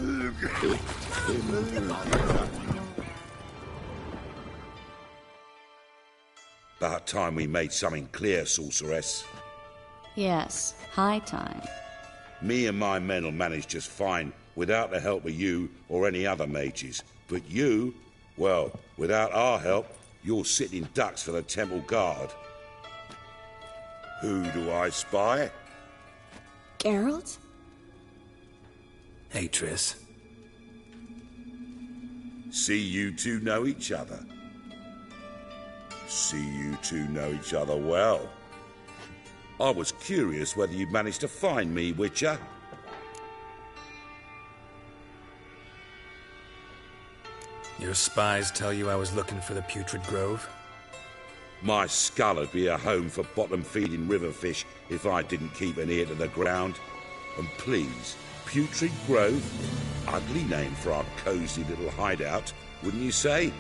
About time we made something clear, sorceress. Yes, high time. Me and my men will manage just fine without the help of you or any other mages. But you, well, without our help, you're sitting ducks for the temple guard. Who do I spy? Geralt? Hey, Triss. See you two know each other. See you two know each other well. I was curious whether you'd managed to find me, Witcher. Your spies tell you I was looking for the Putrid Grove? My skull would be a home for bottom-feeding river fish if I didn't keep an ear to the ground. And please, Putrid Grove? Ugly name for our cosy little hideout, wouldn't you say?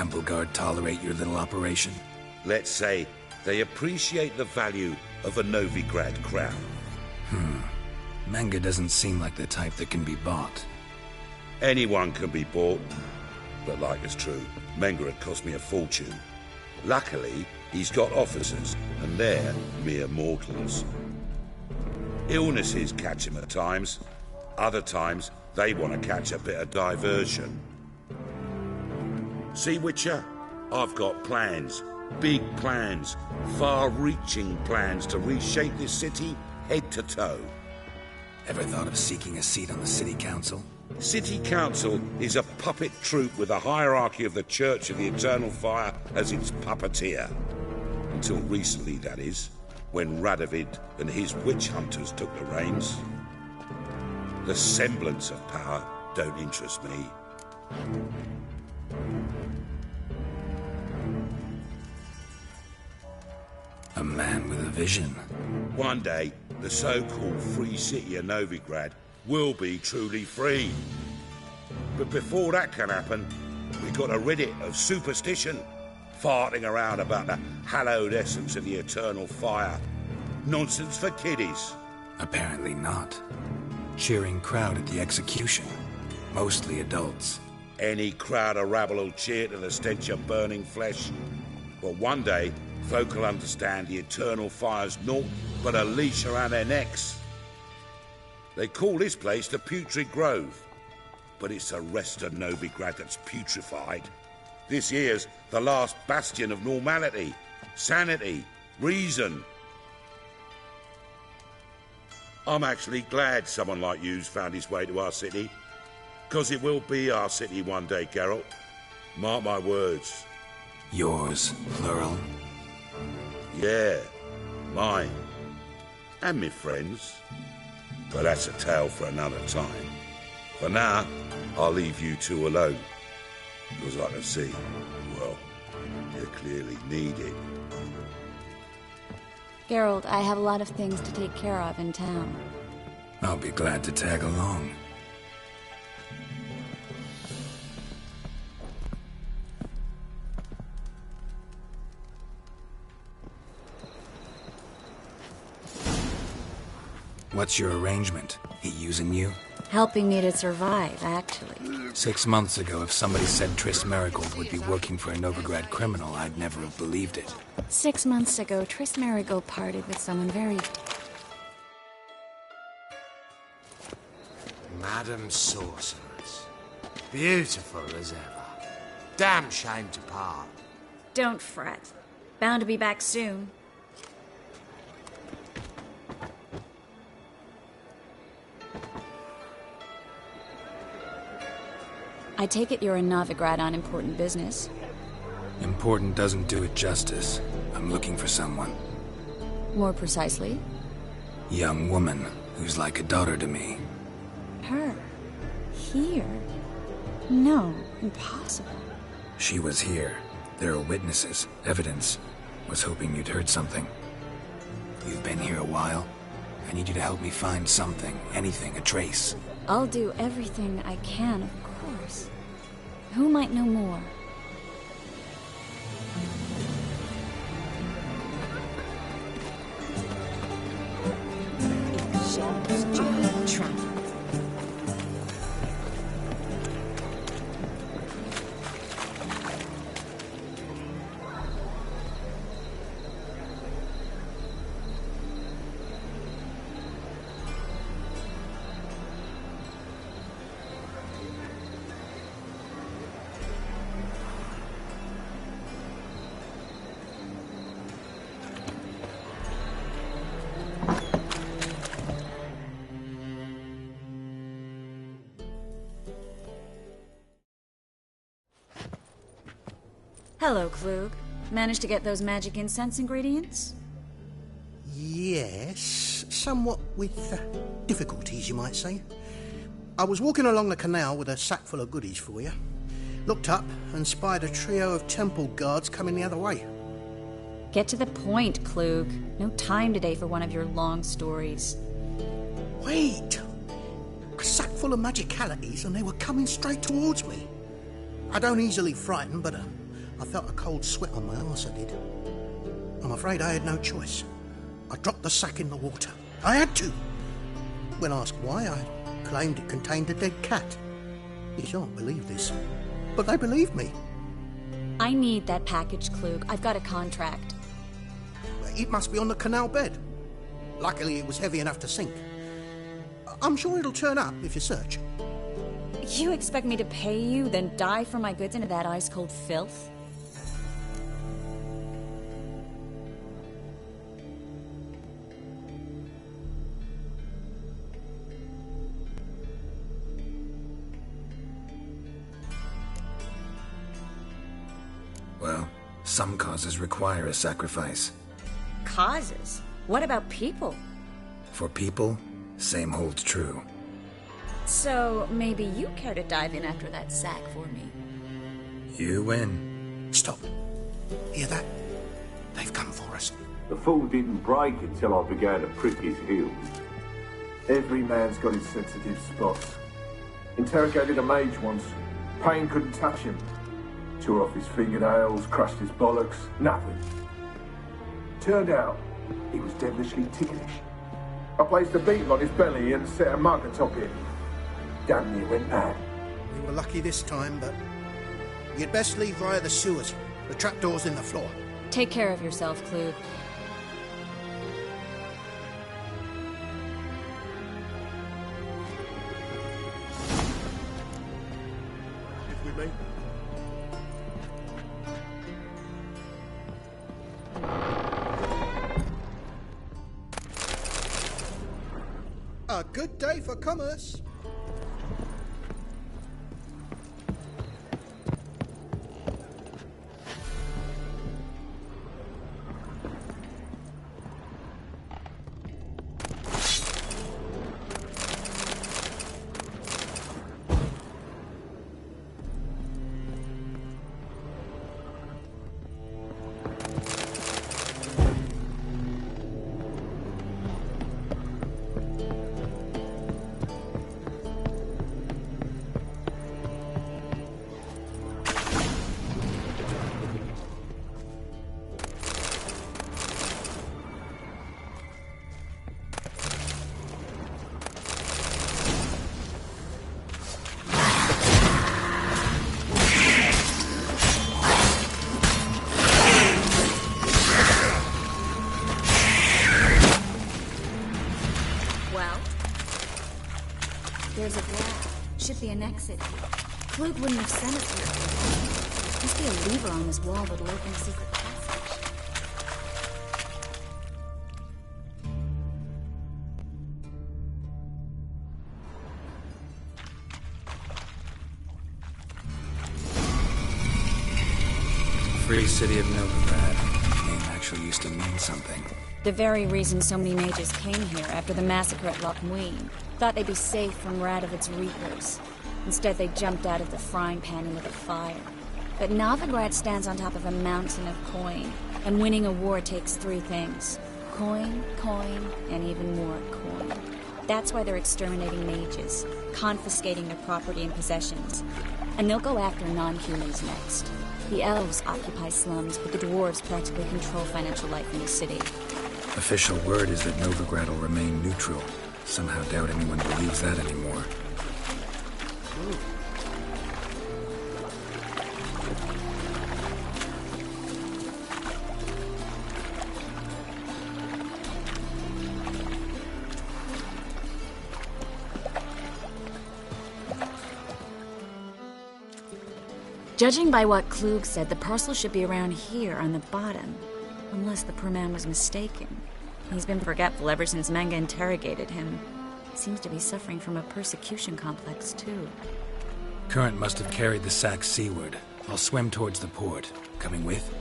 temple guard tolerate your little operation? Let's say they appreciate the value of a Novigrad crown. Manga doesn't seem like the type that can be bought. Anyone can be bought. But like it's true, Menga had cost me a fortune. Luckily, he's got officers, and they're mere mortals. Illnesses catch him at times. Other times, they want to catch a bit of diversion. See, Witcher? I've got plans. Big plans. Far-reaching plans to reshape this city head to toe. Ever thought of seeking a seat on the city council? City Council is a puppet troupe with a hierarchy of the Church of the Eternal Fire as its puppeteer. Until recently, that is, when Radovid and his witch hunters took the reins. The semblance of power don't interest me. A man with a vision. One day, the so-called free city of Novigrad will be truly free. But before that can happen, we've got to rid it of superstition, farting around about the hallowed essence of the eternal fire. Nonsense for kiddies. Apparently not. Cheering crowd at the execution. Mostly adults. Any crowd of rabble will cheer to the stench of burning flesh. But one day, folk will understand the eternal fire's naught but a leash around their necks. They call this place the Putrid Grove, but it's the rest of Novigrad that's putrefied. This here's the last bastion of normality, sanity, reason. I'm actually glad someone like you's found his way to our city, because it will be our city one day, Geralt. Mark my words. Yours, plural? Yeah, mine. And me friends. But that's a tale for another time. For now, I'll leave you two alone. Because I can see, well, you clearly need it. Geralt, I have a lot of things to take care of in town. I'll be glad to tag along. What's your arrangement? He using you? Helping me to survive, actually. 6 months ago, if somebody said Triss Merigold would be working for a Novigrad criminal, I'd never have believed it. 6 months ago, Triss Merigold parted with someone very... Madam Sorceress. Beautiful as ever. Damn shame to part. Don't fret. Bound to be back soon. I take it you're in Novigrad on important business. Important doesn't do it justice. I'm looking for someone. More precisely? Young woman who's like a daughter to me. Her? Here? No, impossible. She was here. There are witnesses, evidence. Was hoping you'd heard something. You've been here a while. I need you to help me find something, anything, a trace. I'll do everything I can, of course. Who might know more? Hello, Klug. Managed to get those magic incense ingredients? Yes, somewhat with difficulties, you might say. I was walking along the canal with a sack full of goodies for you. Looked up and spied a trio of temple guards coming the other way. Get to the point, Klug. No time today for one of your long stories. Wait! A sack full of magicalities and they were coming straight towards me. I don't easily frighten, but I felt a cold sweat on my arse, I did. I'm afraid I had no choice. I dropped the sack in the water. I had to. When asked why, I claimed it contained a dead cat. You shan't believe this, but they believed me. I need that package, Klug. I've got a contract. It must be on the canal bed. Luckily, it was heavy enough to sink. I'm sure it'll turn up if you search. You expect me to pay you, then dive for my goods into that ice-cold filth? Well, some causes require a sacrifice. Causes? What about people? For people, same holds true. So, maybe you care to dive in after that sack for me? You win. Stop. Hear that? They've come for us. The fall didn't break until I began to prick his heels. Every man's got his sensitive spots. Interrogated a mage once. Pain couldn't touch him. Tore off his fingernails, crushed his bollocks, nothing. Turned out, he was devilishly ticklish. I placed a beetle on his belly and set a mug atop it. Damn near went mad. We were lucky this time, but you'd best leave via the sewers. The trapdoor's in the floor. Take care of yourself, Klug. Live with me? A good day for commerce. There's a grab. Should be an exit here. Klug wouldn't have sent us here. Must be a lever on this wall that'll open a secret passage. Free city of Novigrad. The name actually used to mean something. The very reason so many mages came here after the massacre at Loch Muin. Thought they'd be safe from Radovic's reapers. Instead, they jumped out of the frying pan into the fire. But Novigrad stands on top of a mountain of coin, and winning a war takes three things. Coin, coin, and even more coin. That's why they're exterminating mages, confiscating their property and possessions. And they'll go after non-humans next. The elves occupy slums, but the dwarves practically control financial life in the city. Official word is that Novigrad will remain neutral. Somehow doubt anyone believes that anymore. Judging by what Klug said, the parcel should be around here on the bottom. Unless the poor man was mistaken. He's been forgetful ever since Manga interrogated him. He seems to be suffering from a persecution complex, too. Current must have carried the sack seaward. I'll swim towards the port. Coming with?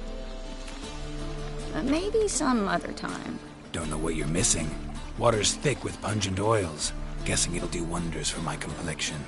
Maybe some other time. Don't know what you're missing. Water's thick with pungent oils. Guessing it'll do wonders for my complexion.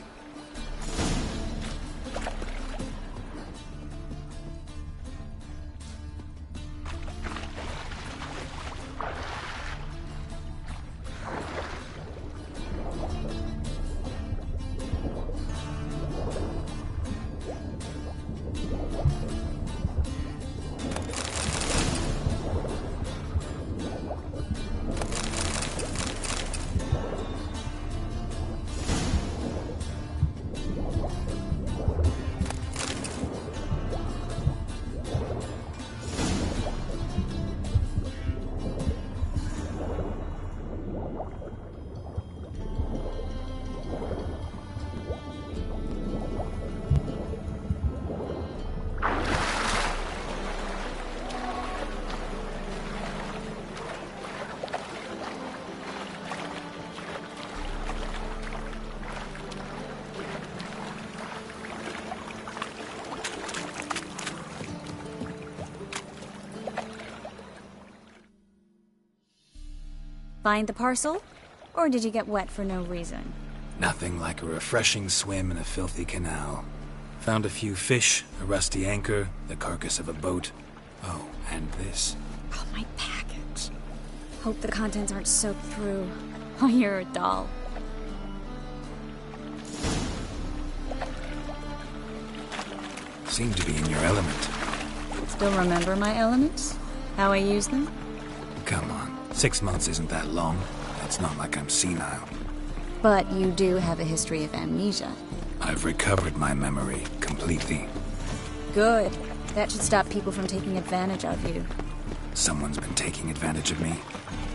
Find the parcel? Or did you get wet for no reason? Nothing like a refreshing swim in a filthy canal. Found a few fish, a rusty anchor, the carcass of a boat. Oh, and this. Oh, my package. Hope the contents aren't soaked through. Oh, you're a doll. Seem to be in your element. Still remember my elements? How I use them? Come on, 6 months isn't that long. It's not like I'm senile. But you do have a history of amnesia. I've recovered my memory completely. Good. That should stop people from taking advantage of you. Someone's been taking advantage of me.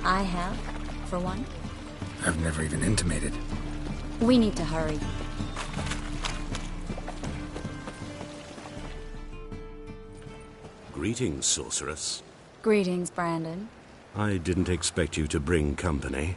I have, for one. I've never even intimated. We need to hurry. Greetings, sorceress. Greetings, Brandon. I didn't expect you to bring company.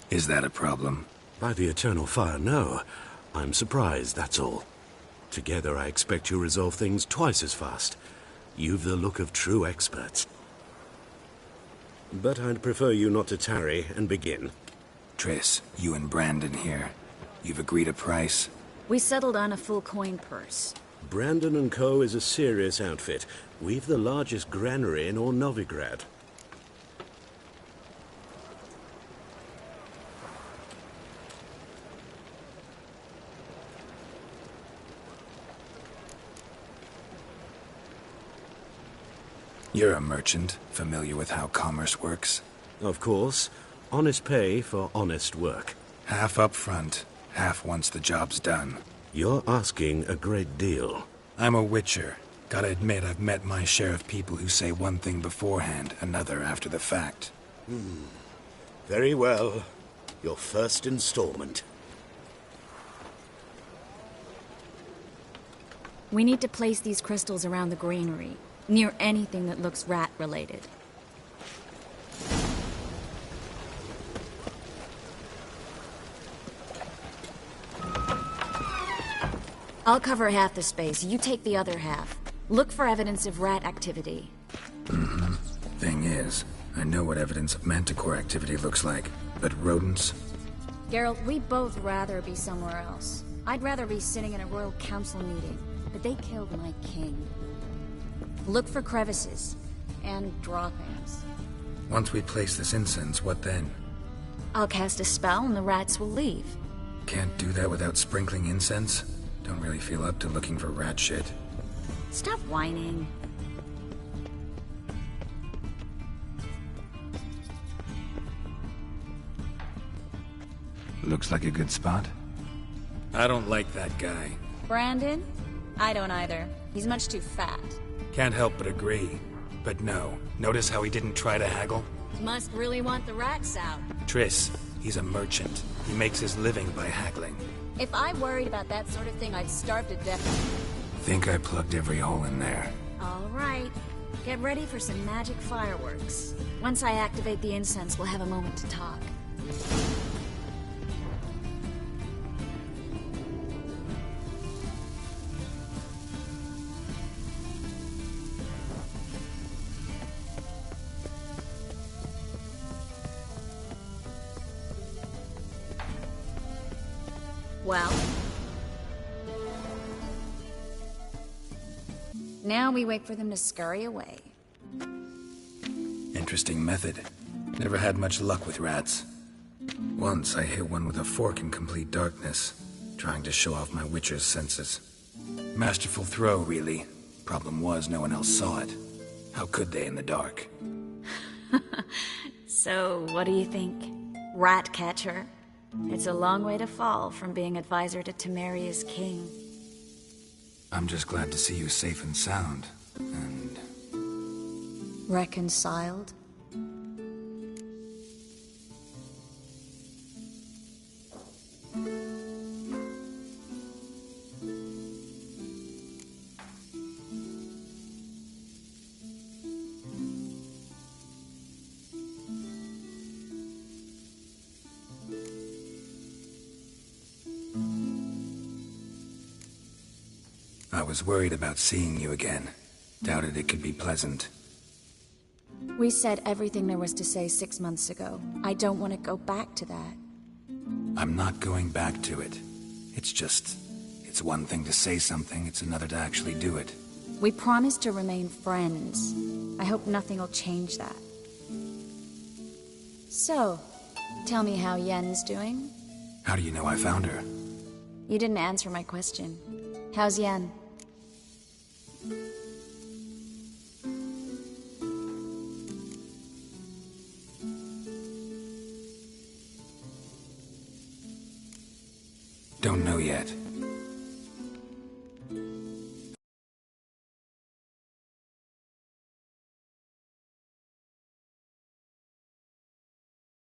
Is that a problem? By the eternal fire, no. I'm surprised, that's all. Together, I expect you resolve things twice as fast. You've the look of true experts. But I'd prefer you not to tarry and begin. Triss, you and Brandon here. You've agreed a price? We settled on a full coin purse. Brandon & Co. is a serious outfit. We've the largest granary in all Novigrad. You're a merchant, familiar with how commerce works? Of course. Honest pay for honest work. Half up front, half once the job's done. You're asking a great deal. I'm a witcher. Gotta admit, I've met my share of people who say one thing beforehand, another after the fact. Very well. Your first installment. We need to place these crystals around the granary, near anything that looks rat-related. I'll cover half the space, you take the other half. Look for evidence of rat activity. Thing is, I know what evidence of manticore activity looks like, but rodents? Geralt, we'd both rather be somewhere else. I'd rather be sitting in a royal council meeting, but they killed my king. Look for crevices, and droppings. Once we place this incense, what then? I'll cast a spell and the rats will leave. Can't do that without sprinkling incense? Don't really feel up to looking for rat shit. Stop whining. Looks like a good spot. I don't like that guy. Brandon? I don't either. He's much too fat. Can't help but agree. But no, notice how he didn't try to haggle? Must really want the rats out. Triss, he's a merchant. He makes his living by haggling. If I worried about that sort of thing, I'd starve to death. Think I plugged every hole in there. All right. Get ready for some magic fireworks. Once I activate the incense, we'll have a moment to talk. Well? Now we wait for them to scurry away. Interesting method. Never had much luck with rats. Once I hit one with a fork in complete darkness, trying to show off my witcher's senses. Masterful throw, really. Problem was, no one else saw it. How could they in the dark? So, what do you think? Rat catcher? It's a long way to fall from being advisor to Temeria's king. I'm just glad to see you safe and sound, and... Reconciled? I was worried about seeing you again. Doubted it could be pleasant. We said everything there was to say 6 months ago. I don't want to go back to that. I'm not going back to it. It's one thing to say something, it's another to actually do it. We promised to remain friends. I hope nothing will change that. So, tell me how Yen's doing? How do you know I found her? You didn't answer my question. How's Yen? Don't know yet.